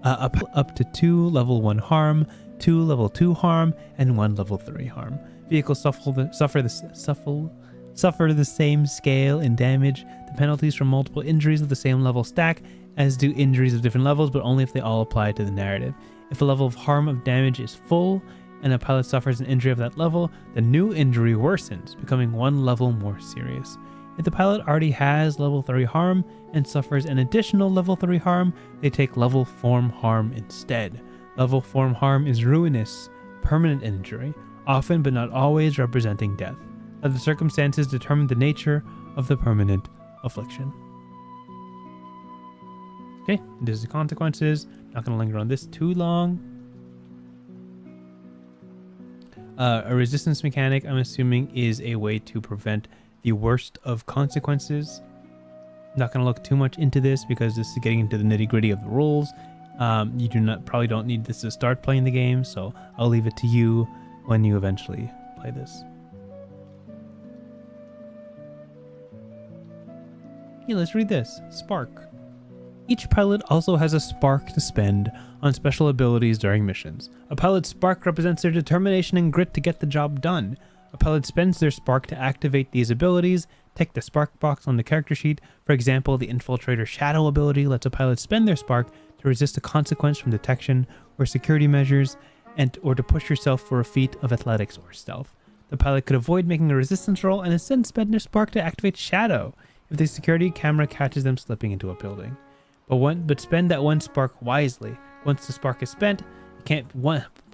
Up to 2 level 1 harm, 2 level 2 harm, and 1 level 3 harm. Vehicles suffer the same scale in damage. The penalties from multiple injuries of the same level stack, as do injuries of different levels, but only if they all apply to the narrative. If a level of harm of damage is full, and a pilot suffers an injury of that level, the new injury worsens, becoming 1 level more serious. If the pilot already has level 3 harm and suffers an additional level 3 harm, they take level form harm instead. Level form harm is ruinous, permanent injury, often but not always representing death. Other circumstances determine the nature of the permanent affliction. Okay, this is the consequences. Not going to linger on this too long. A resistance mechanic, I'm assuming, is a way to prevent the worst of consequences. Not going to look too much into this because this is getting into the nitty-gritty of the rules. You probably don't need this to start playing the game, so I'll leave it to you when you eventually play this. Yeah, let's read this. Spark. Each pilot also has a spark to spend on special abilities during missions. A pilot's spark represents their determination and grit to get the job done. A pilot spends their spark to activate these abilities. Take the spark box on the character sheet. For example, the Infiltrator Shadow ability lets a pilot spend their spark to resist a consequence from detection or security measures, or to push yourself for a feat of athletics or stealth. The pilot could avoid making a resistance roll and instead spend their spark to activate Shadow if the security camera catches them slipping into a building. But spend that one spark wisely. Once the spark is spent, you can't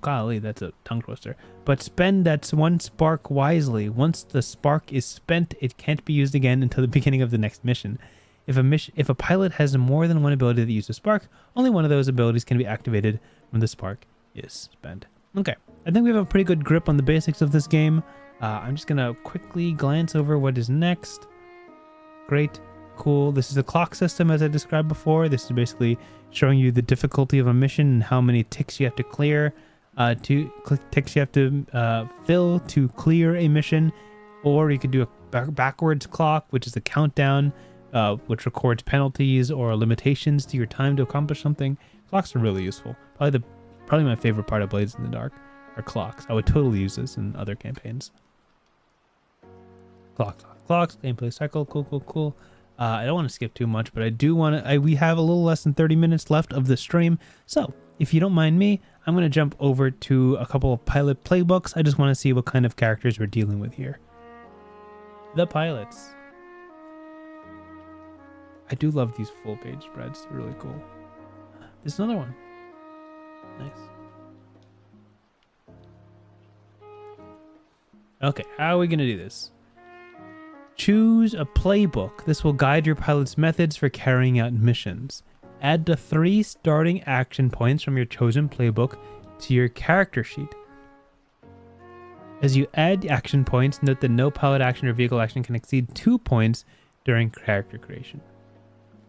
golly, that's a tongue twister. But spend that one spark wisely. Once the spark is spent, it can't be used again until the beginning of the next mission. If a pilot has more than one ability that uses spark, only one of those abilities can be activated when the spark is spent. Okay, I think we have a pretty good grip on the basics of this game. I'm just gonna quickly glance over what is next. Great. Cool. This is a clock system as I described before. This is basically showing you the difficulty of a mission and how many ticks you have to clear, ticks you have to fill to clear a mission. Or you could do a backwards clock, which is a countdown, which records penalties or limitations to your time to accomplish something. Clocks are really useful. Probably my favorite part of Blades in the Dark are clocks. I would totally use this in other campaigns. Clocks, gameplay cycle, cool. I don't want to skip too much, but I do want to. We have a little less than 30 minutes left of the stream, so if you don't mind me, I'm going to jump over to a couple of pilot playbooks. I just want to see what kind of characters we're dealing with here. The pilots. I do love these full page spreads. They're really cool. There's another one. Nice. Okay, how are we going to do this? Choose a playbook. This will guide your pilot's methods for carrying out missions. Add the 3 starting action points from your chosen playbook to your character sheet. As you add the action points, note that no pilot action or vehicle action can exceed 2 points during character creation.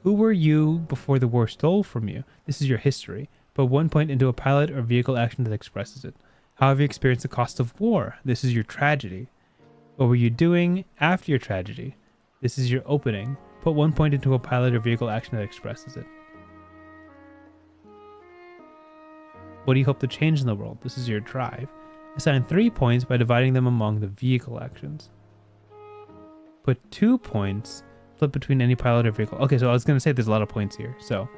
Who were you before the war stole from you? This is your history. Put 1 point into a pilot or vehicle action that expresses it. How have you experienced the cost of war? This is your tragedy. What were you doing after your tragedy? This is your opening. Put 1 point into a pilot or vehicle action that expresses it. What do you hope to change in the world? This is your drive. Assign 3 points by dividing them among the vehicle actions. Put 2 points, flip between any pilot or vehicle. Okay, so I was going to say there's a lot of points here. So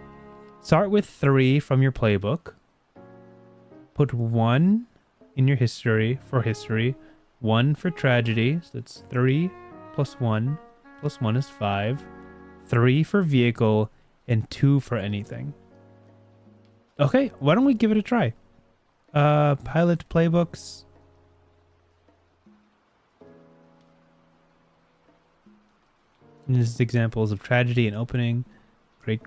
start with 3 from your playbook. Put 1 in your history for history. 1 for tragedy, so that's 3 plus 1 is 5. 3 for vehicle, and 2 for anything. Okay, why don't we give it a try? Pilot playbooks. And this is examples of tragedy and opening. Great.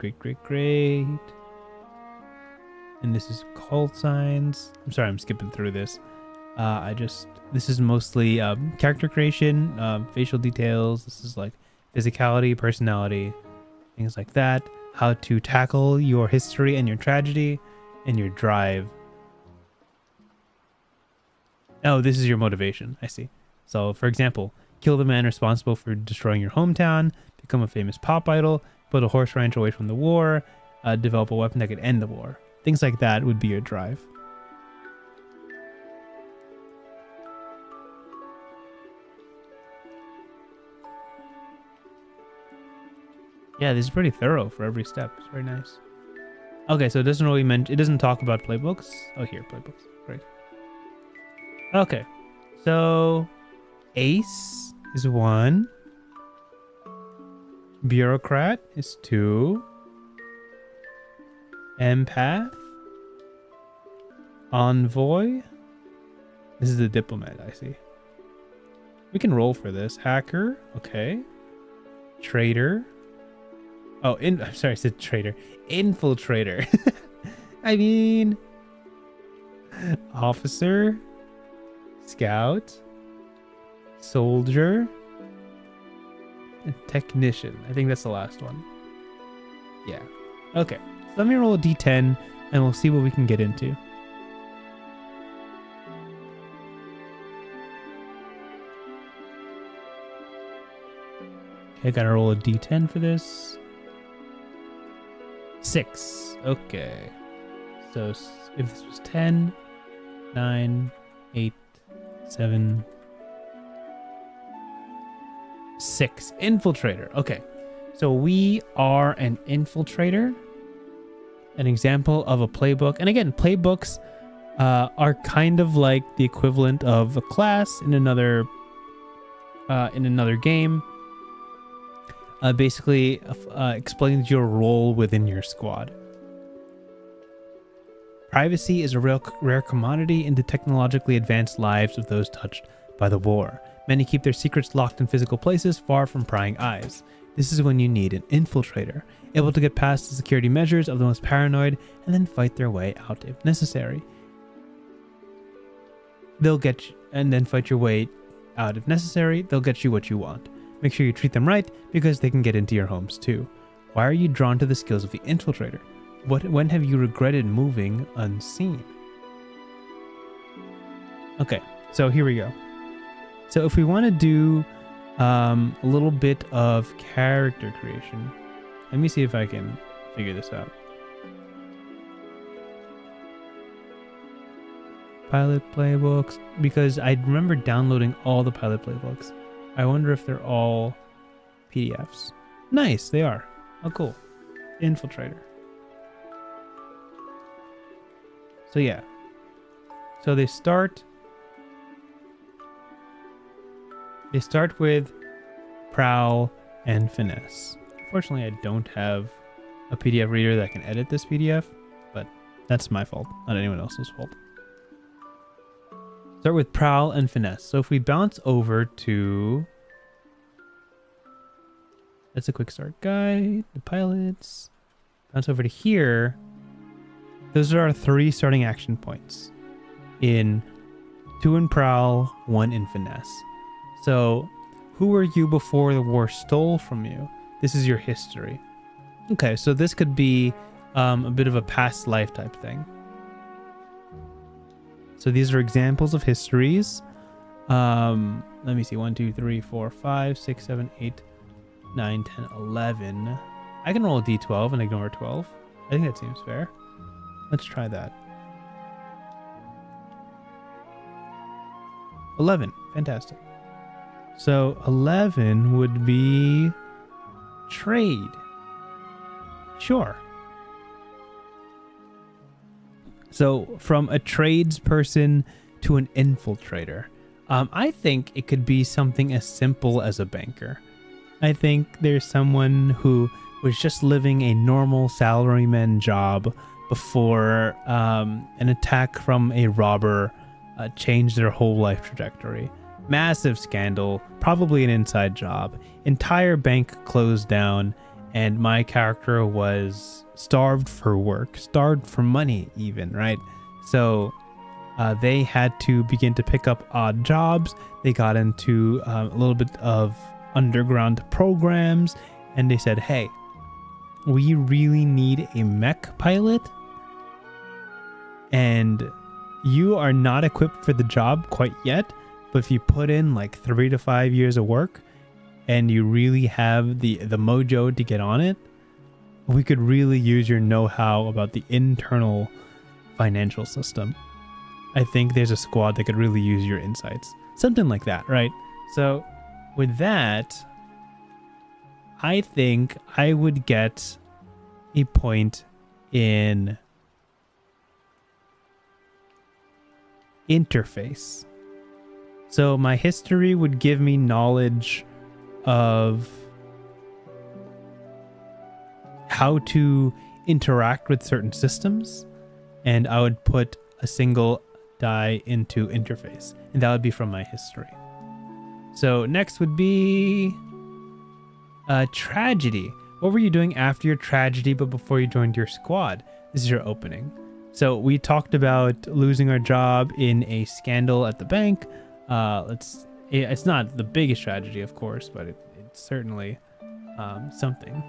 And this is call signs. I'm sorry, I'm skipping through this. This is mostly character creation, facial details. This is like physicality, personality, things like that. How to tackle your history and your tragedy and your drive. Oh, this is your motivation. I see. So, for example, kill the man responsible for destroying your hometown, become a famous pop idol, build a horse ranch away from the war, develop a weapon that could end the war. Things like that would be your drive. Yeah, this is pretty thorough for every step. It's very nice. Okay, so it doesn't really mention, it doesn't talk about playbooks. Oh, here, playbooks. Great. Okay, so Ace is 1. Bureaucrat is 2. Empath. Envoy. This is the diplomat, I see. We can roll for this. Hacker. Okay. Traitor. Oh, I'm sorry, I said traitor. Infiltrator. I mean, officer, scout, soldier, and technician. I think that's the last one. Yeah. Okay. So let me roll a d10 and we'll see what we can get into. Okay, gotta roll a d10 for this. 6. Okay. So if this was 10, 9, 8, 7, 6. Infiltrator. Okay. So we are an infiltrator. An example of a playbook. And again, playbooks are kind of like the equivalent of a class in another game. Basically explains your role within your squad. Privacy is a rare commodity in the technologically advanced lives of those touched by the war. Many keep their secrets locked in physical places far from prying eyes. This is when you need an infiltrator, able to get past the security measures of the most paranoid and then fight their way out if necessary. They'll get you, and then fight your way out if necessary. They'll get you what you want. Make sure you treat them right because they can get into your homes too. Why are you drawn to the skills of the infiltrator? When have you regretted moving unseen? Okay, so here we go. So if we want to do a little bit of character creation, let me see if I can figure this out. Pilot playbooks, because I remember downloading all the pilot playbooks. I wonder if they're all PDFs. Nice, they are. Oh, cool. Infiltrator. So yeah. So they start with prowl and finesse. Unfortunately, I don't have a PDF reader that can edit this PDF, but that's my fault, not anyone else's fault. Start with prowl and finesse. So if we bounce over to... That's a quick start guide, the pilots. Bounce over to here. Those are our 3 starting action points. 2 in prowl, 1 in finesse. So, who were you before the war stole from you? This is your history. Okay, so this could be a bit of a past life type thing. So these are examples of histories. Let me see. 1, 2, 3, 4, 5, 6, 7, 8, 9, 10, 11. I can roll a d12 and ignore 12. I think that seems fair. Let's try that. 11. Fantastic. So 11 would be trade. Sure. So from a tradesperson to an infiltrator, I think it could be something as simple as a banker. I think there's someone who was just living a normal salaryman job before an attack from a robber changed their whole life trajectory. Massive scandal, probably an inside job. Entire bank closed down, and my character was starved for work, starved for money even, right? So they had to begin to pick up odd jobs. They got into a little bit of underground programs, and they said, hey, we really need a mech pilot, and you are not equipped for the job quite yet, but if you put in like 3 to 5 years of work and you really have the mojo to get on it, we could really use your know-how about the internal financial system. I think there's a squad that could really use your insights. Something like that, right? So with that, I think I would get a point in interface. So my history would give me knowledge of how to interact with certain systems, and I would put a single die into interface, and that would be from my history. So next would be tragedy. What were you doing after your tragedy but before you joined your squad? This is your opening. So we talked about losing our job in a scandal at the bank. It's not the biggest tragedy, of course, but it's certainly something.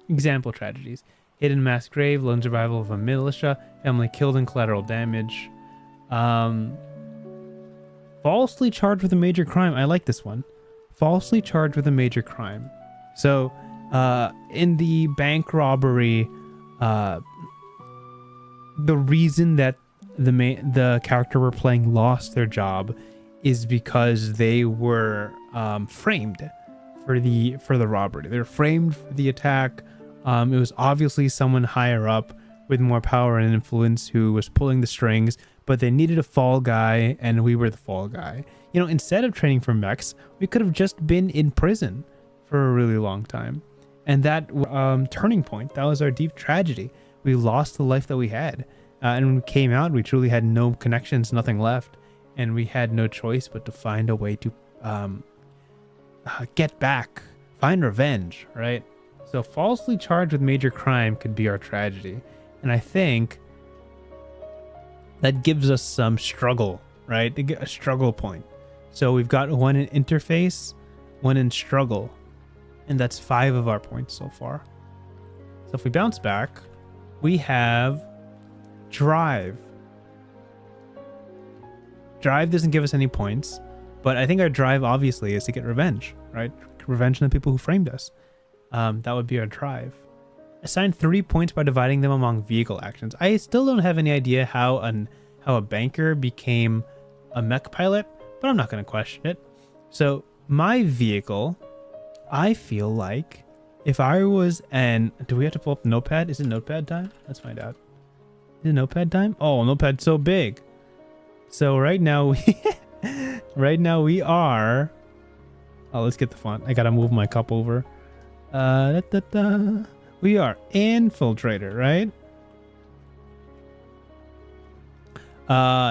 Example tragedies: hidden mass grave, lone survival of a militia, family killed and collateral damage. Falsely charged with a major crime. I like this one. Falsely charged with a major crime. So in the bank robbery, the reason that the character we're playing lost their job is because they were framed for the robbery. They were framed for the attack. It was obviously someone higher up with more power and influence who was pulling the strings, but they needed a fall guy, and we were the fall guy. You know, instead of training for mechs, we could have just been in prison for a really long time. And that turning point, that was our deep tragedy. We lost the life that we had. And when we came out, we truly had no connections, nothing left. And we had no choice but to find a way to get back, find revenge, right? So falsely charged with major crime could be our tragedy. And I think that gives us some struggle, right? To get a struggle point. So we've got one in interface, one in struggle. And that's 5 of our points so far. So if we bounce back, we have drive. Drive doesn't give us any points, but I think our drive obviously is to get revenge, right? Revenge on the people who framed us. That would be our drive. Assign 3 points by dividing them among vehicle actions. I still don't have any idea how a banker became a mech pilot, but I'm not going to question it. So my vehicle, I feel like if I was do we have to pull up the notepad? Is it notepad time? Let's find out. Is it notepad time? Oh, notepad's so big. So right now we are. Oh, let's get the font. I gotta move my cup over. We are infiltrator, right?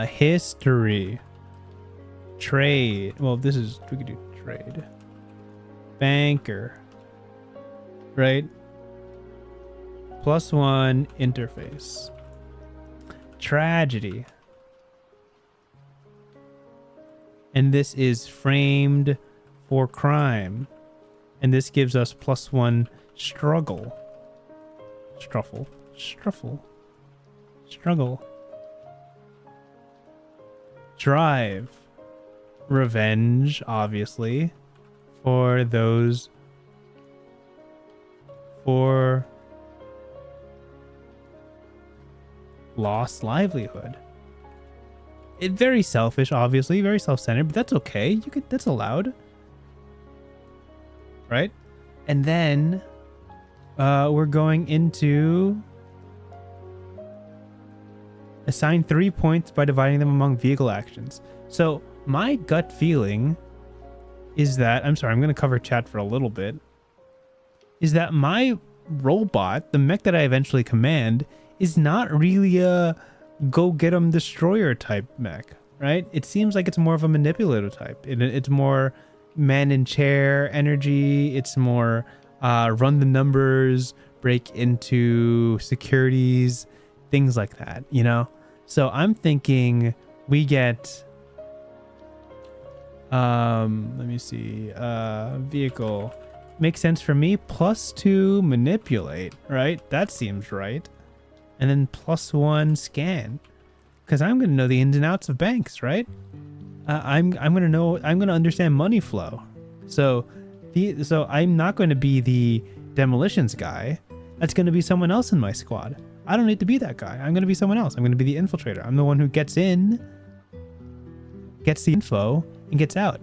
History, trade. Well, we could do trade. Banker, right? +1 interface. Tragedy. And this is framed for crime. And this gives us +1 struggle. Struggle. Drive. Revenge, obviously. For lost livelihood. Very selfish, obviously, very self-centered, but that's okay. That's allowed. Right? And then we're going into assign 3 points by dividing them among vehicle actions. So my gut feeling is that, I'm sorry, I'm going to cover chat for a little bit, is that my robot, the mech that I eventually command, is not really a go get 'em destroyer type mech, right? It seems like it's more of a manipulative type. It's more man in chair energy. It's more run the numbers, break into securities, things like that, you know? So I'm thinking we get let me see, vehicle makes sense for me. +2 manipulate, right? That seems right. And then +1 scan, because I'm going to know the ins and outs of banks, right? I'm going to understand money flow. So I'm not going to be the demolitions guy. That's going to be someone else in my squad. I don't need to be that guy. I'm going to be someone else. I'm going to be the infiltrator. I'm the one who gets in, gets the info, and gets out.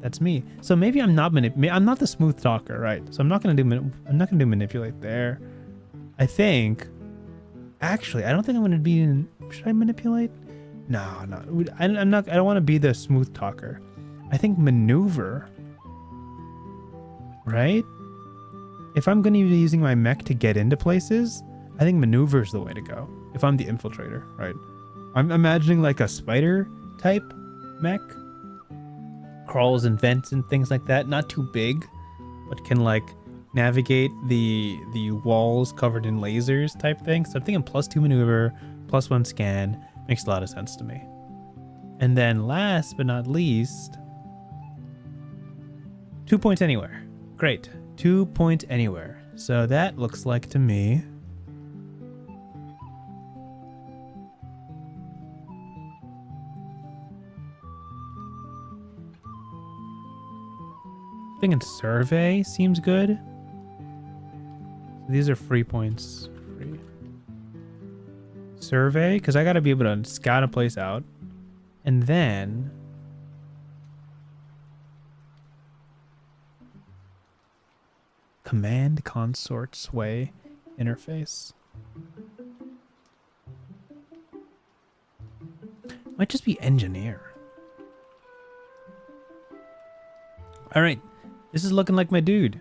That's me. So maybe I'm not the smooth talker, right? So I'm not going to do manipulate there. I think. Actually, I don't think I'm going to be in. Should I manipulate? No. I'm not. I don't want to be the smooth talker. I think maneuver. Right? If I'm going to be using my mech to get into places, I think maneuver is the way to go. If I'm the infiltrator, right? I'm imagining like a spider type mech. Crawls and vents and things like that. Not too big. but can like navigate the walls covered in lasers type thing. So I'm thinking +2 maneuver, +1 scan. Makes a lot of sense to me. And then last but not least, 2 points anywhere. Great. 2 points anywhere. So that looks like to me thinking survey seems good. These are free points. Free. Survey, because I got to be able to scout a place out. And then command consort sway interface. Might just be engineer. All right. This is looking like my dude.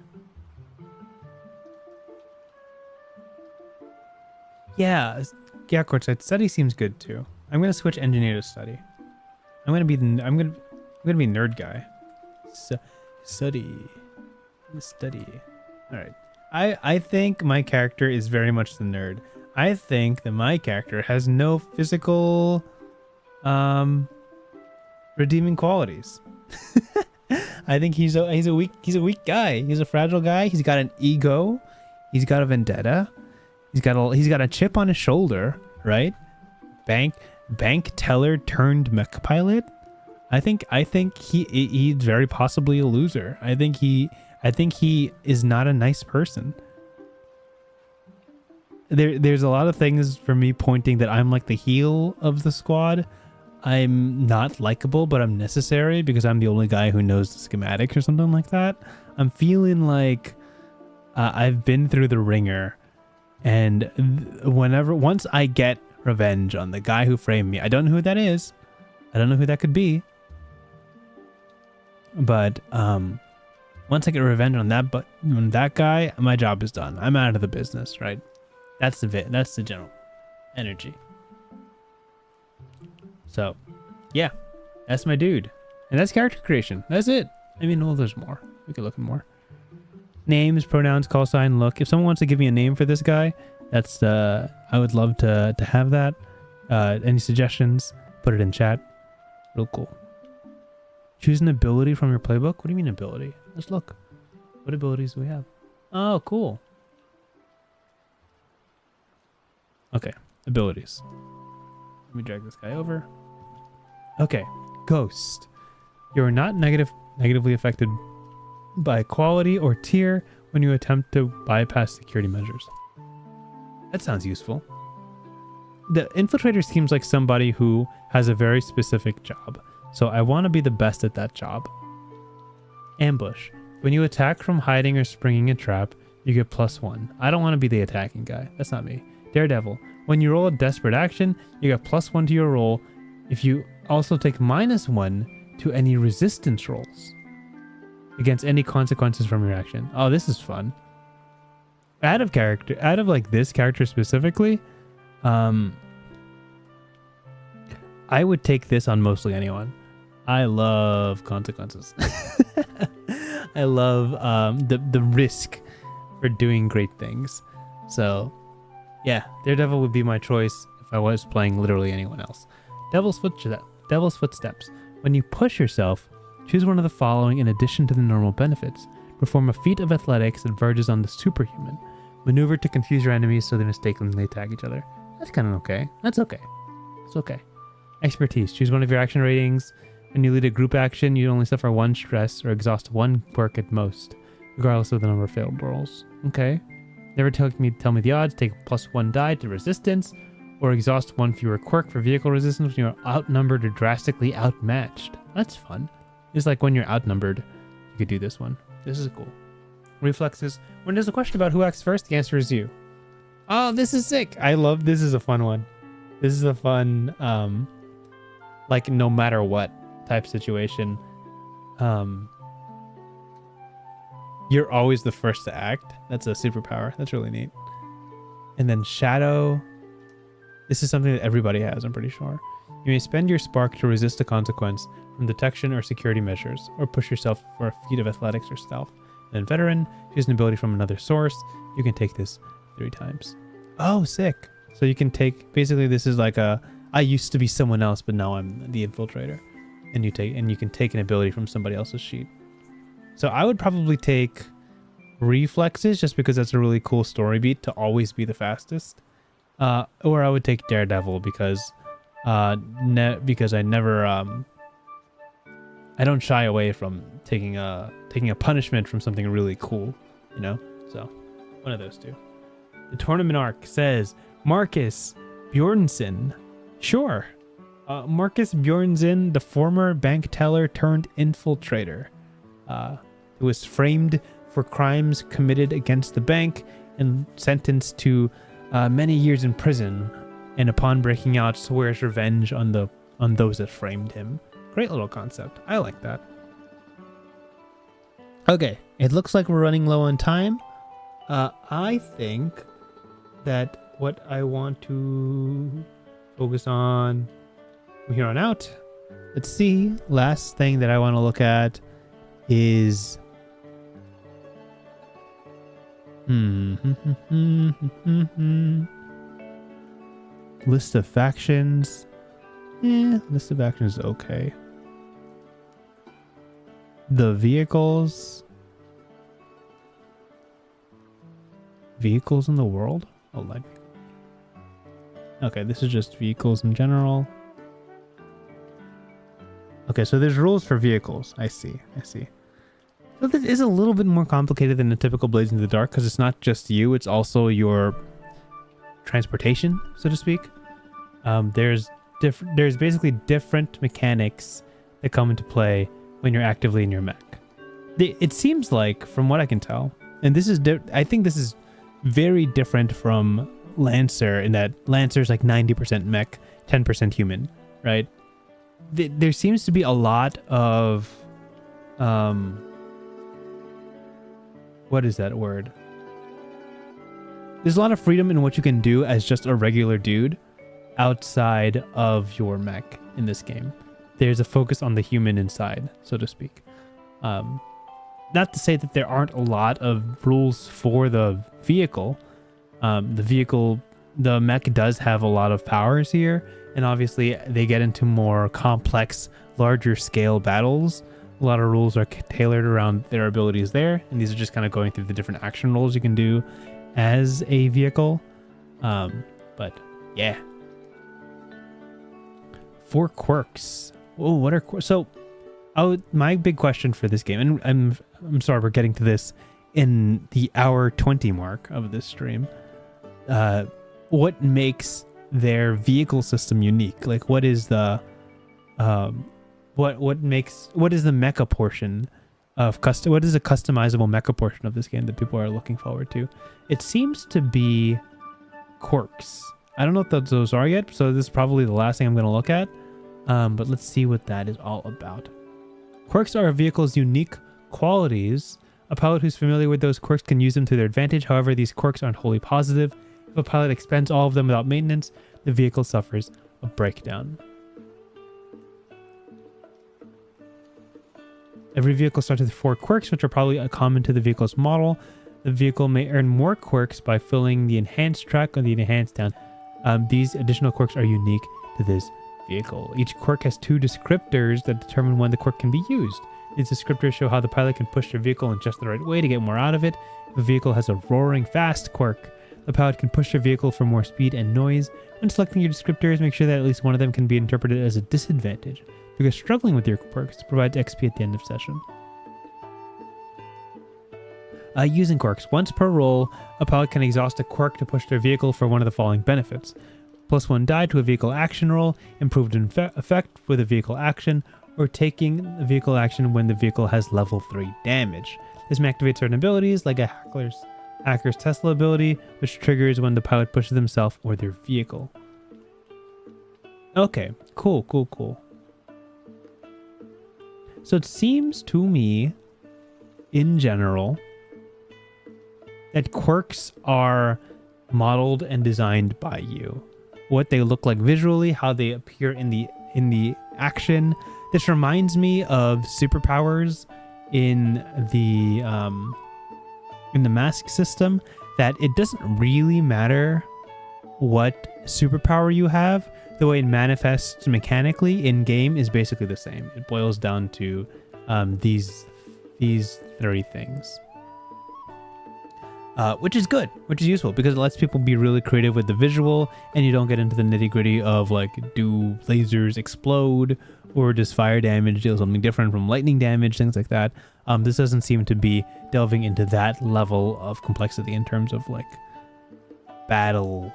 Yeah, Quirks, study seems good too. I'm gonna switch engineer to study. I'm gonna be nerd guy. Study. All right. I think my character is very much the nerd. I think that my character has no physical redeeming qualities. I think he's a weak guy. He's a fragile guy. He's got an ego. He's got a vendetta. He's got a chip on his shoulder, right? Bank teller turned mech pilot. I think he's very possibly a loser. I think he is not a nice person. There's a lot of things for me pointing that I'm like the heel of the squad. I'm not likable, but I'm necessary because I'm the only guy who knows the schematics or something like that. I'm feeling like I've been through the ringer, and once I get revenge on the guy who framed me, I don't know who that is. I don't know who that could be. But once I get revenge on that guy, my job is done. I'm out of the business, right? That's the general energy. So, yeah, that's my dude. And that's character creation. That's it. I mean, well, there's more. We could look at more. Names, pronouns, call sign, look. If someone wants to give me a name for this guy, that's I would love to have that. Any suggestions, put it in chat. Real cool. Choose an ability from your playbook. What do you mean ability? Let's look. What abilities do we have? Oh, cool. Okay, abilities. Let me drag this guy over. Okay, Ghost. You are not negatively affected by quality or tier when you attempt to bypass security measures. That sounds useful. The Infiltrator seems like somebody who has a very specific job, so I want to be the best at that job. Ambush. When you attack from hiding or springing a trap, you get +1. I don't want to be the attacking guy. That's not me. Daredevil. When you roll a desperate action, you get +1 to your roll. If you also take -1 to any resistance rolls against any consequences from your action. Oh, this is fun. Out of like this character specifically, I would take this on mostly anyone. I love consequences. I love the risk for doing great things. So yeah, Daredevil would be my choice if I was playing literally anyone else. Devil's Footsteps. When you push yourself, choose one of the following in addition to the normal benefits. Perform a feat of athletics that verges on the superhuman. Maneuver to confuse your enemies so they mistakenly attack each other. That's kind of okay. That's okay. It's okay. Expertise. Choose one of your action ratings. When you lead a group action, you only suffer 1 stress or exhaust 1 quirk at most, regardless of the number of failed rolls. Okay. Never tell me the odds. Take +1 die to resistance, or exhaust 1 fewer quirk for vehicle resistance when you are outnumbered or drastically outmatched. That's fun. It's like when you're outnumbered, you could do this one. This is cool. Reflexes. When there's a question about who acts first, the answer is you. Oh, this is sick. This is a fun one. This is a fun, like no matter what type situation. You're always the first to act. That's a superpower. That's really neat. And then Shadow. This is something that everybody has, I'm pretty sure. You may spend your spark to resist a consequence from detection or security measures, or push yourself for a feat of athletics or stealth. And veteran, choose an ability from another source. You can take this 3 times. Oh, sick. So you can take, basically this is like I used to be someone else, but now I'm the infiltrator. And you can take an ability from somebody else's sheet. So I would probably take reflexes just because that's a really cool story beat to always be the fastest. Or I would take daredevil because I never I don't shy away from taking a punishment from something really cool, you know? So one of those two. The tournament arc says Marcus Bjornsson. Sure. Marcus Bjornsson, the former bank teller turned infiltrator, who was framed for crimes committed against the bank and sentenced to many years in prison, and upon breaking out swears revenge on those that framed him. Great little concept. I like that. Okay, it looks like we're running low on time. I think that what I want to focus on from here on out, let's see, last thing that I want to look at is list of factions. List of factions is okay. The vehicles in the world. Oh, light. Okay, this is just vehicles in general. Okay, so there's rules for vehicles. I see. So this is a little bit more complicated than the typical Blades in the Dark because it's not just you, it's also your transportation, so to speak. There's basically different mechanics that come into play when you're actively in your mech. It seems like, from what I can tell, and this is I think this is very different from Lancer in that Lancer's like 90% mech, 10% human, right? There seems to be a lot of what is that word? There's a lot of freedom in what you can do as just a regular dude outside of your mech in this game. There's a focus on the human inside, so to speak. Not to say that there aren't a lot of rules for the vehicle. The mech does have a lot of powers here, and obviously they get into more complex, larger scale battles. A lot of rules are tailored around their abilities there, and these are just kind of going through the different action roles you can do as a vehicle. But yeah. 4 quirks. Oh, what are quirks? So, my big question for this game, and I'm sorry we're getting to this in the hour 20 mark of this stream. What makes their vehicle system unique? Like, what is the what is the mecha portion of what is a customizable mecha portion of this game that people are looking forward to? It seems to be quirks. I don't know what those are yet, so this is probably the last thing I'm going to look at. But let's see what that is all about. Quirks are a vehicle's unique qualities. A pilot who's familiar with those quirks can use them to their advantage. However, these quirks aren't wholly positive. If a pilot expends all of them without maintenance, the vehicle suffers a breakdown. Every vehicle starts with 4 quirks, which are probably common to the vehicle's model. The vehicle may earn more quirks by filling the enhanced track or the enhanced down. These additional quirks are unique to this vehicle. Each quirk has 2 descriptors that determine when the quirk can be used. These descriptors show how the pilot can push their vehicle in just the right way to get more out of it. If a vehicle has a roaring fast quirk, the pilot can push their vehicle for more speed and noise. When selecting your descriptors, make sure that at least one of them can be interpreted as a disadvantage, because struggling with your quirks provides XP at the end of session. Using quirks. Once per roll, a pilot can exhaust a quirk to push their vehicle for one of the following benefits. +1 die to a vehicle action roll, improved effect with a vehicle action, or taking a vehicle action when the vehicle has level 3 damage. This may activate certain abilities, like a hacker's Tesla ability, which triggers when the pilot pushes himself or their vehicle. Okay, cool. So it seems to me, in general, that quirks are modeled and designed by you. What they look like visually, how they appear in the action. This reminds me of superpowers in the mask system that it doesn't really matter what superpower you have. The way it manifests mechanically in game is basically the same. It boils down to these three things, which is good, which is useful because it lets people be really creative with the visual, and you don't get into the nitty gritty of like, do lasers explode or does fire damage deal something different from lightning damage, things like that. This doesn't seem to be delving into that level of complexity in terms of like battle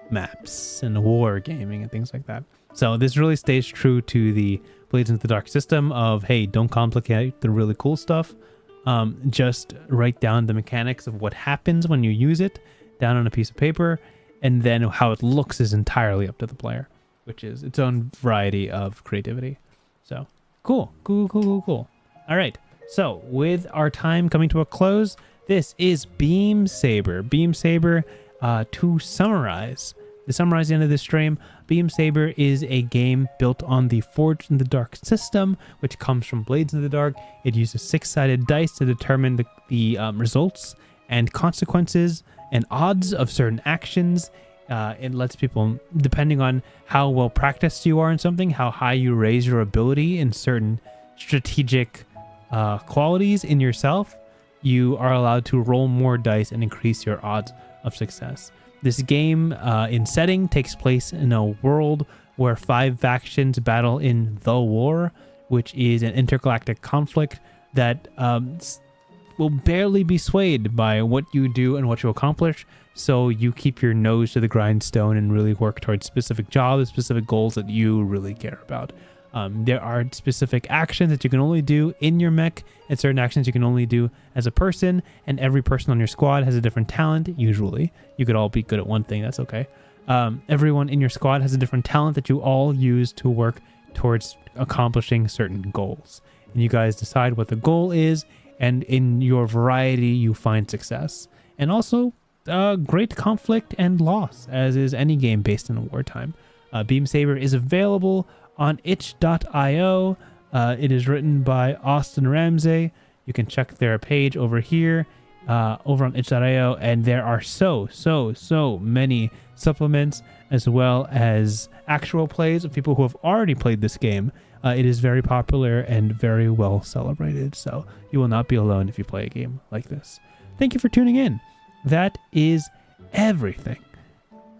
maps and war gaming and things like that. So this really stays true to the Blades into the Dark system of, hey, don't complicate the really cool stuff. Just write down the mechanics of what happens when you use it down on a piece of paper, and then how it looks is entirely up to the player, which is its own variety of creativity. So cool. All right. So with our time coming to a close, this is Beam Saber. Beam Saber, to summarize the end of this stream, Beam Saber is a game built on the Forged in the Dark system, which comes from Blades in the Dark. It uses 6-sided dice to determine the results and consequences and odds of certain actions. It lets people, depending on how well practiced you are in something, how high you raise your ability in certain strategic qualities in yourself, you are allowed to roll more dice and increase your odds of success. This game in setting takes place in a world where 5 factions battle in the war, which is an intergalactic conflict that will barely be swayed by what you do and what you accomplish. So you keep your nose to the grindstone and really work towards specific jobs, specific goals that you really care about. There are specific actions that you can only do in your mech, and certain actions you can only do as a person, and every person on your squad has a different talent, usually. You could all be good at one thing, that's okay. Everyone in your squad has a different talent that you all use to work towards accomplishing certain goals. And you guys decide what the goal is, and in your variety, you find success. And also, great conflict and loss, as is any game based in wartime. Beam Saber is available on itch.io. It is written by Austin Ramsey. You can check their page over here, over on itch.io, and there are so many supplements as well as actual plays of people who have already played this game. It is very popular and very well celebrated, so you will not be alone if you play a game like this. Thank you for tuning in. That is everything.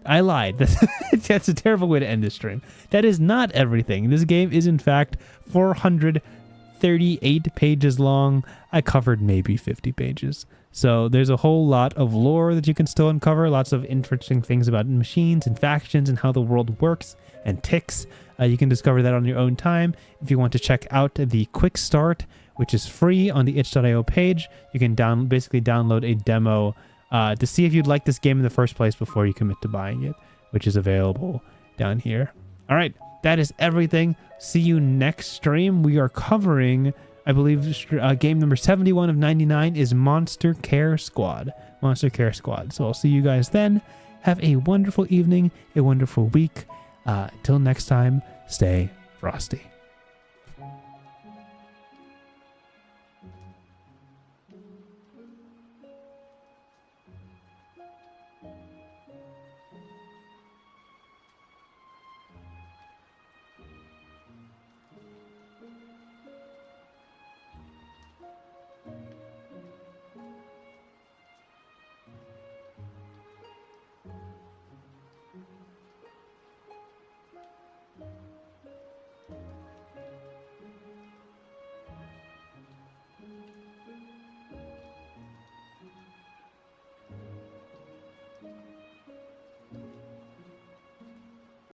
I lied. That's a terrible way to end this stream. That is not everything. This game is, in fact, 438 pages long. I covered maybe 50 pages. So there's a whole lot of lore that you can still uncover. Lots of interesting things about machines and factions and how the world works and ticks. You can discover that on your own time. If you want to check out the Quick Start, which is free on the itch.io page, you can basically download a demo to see if you'd like this game in the first place before you commit to buying it, which is available down here. All right, that is everything. See you next stream. We are covering, I believe, game number 71 of 99 is Monster Care Squad. So I'll see you guys then. Have a wonderful evening, a wonderful week. Till next time, stay frosty.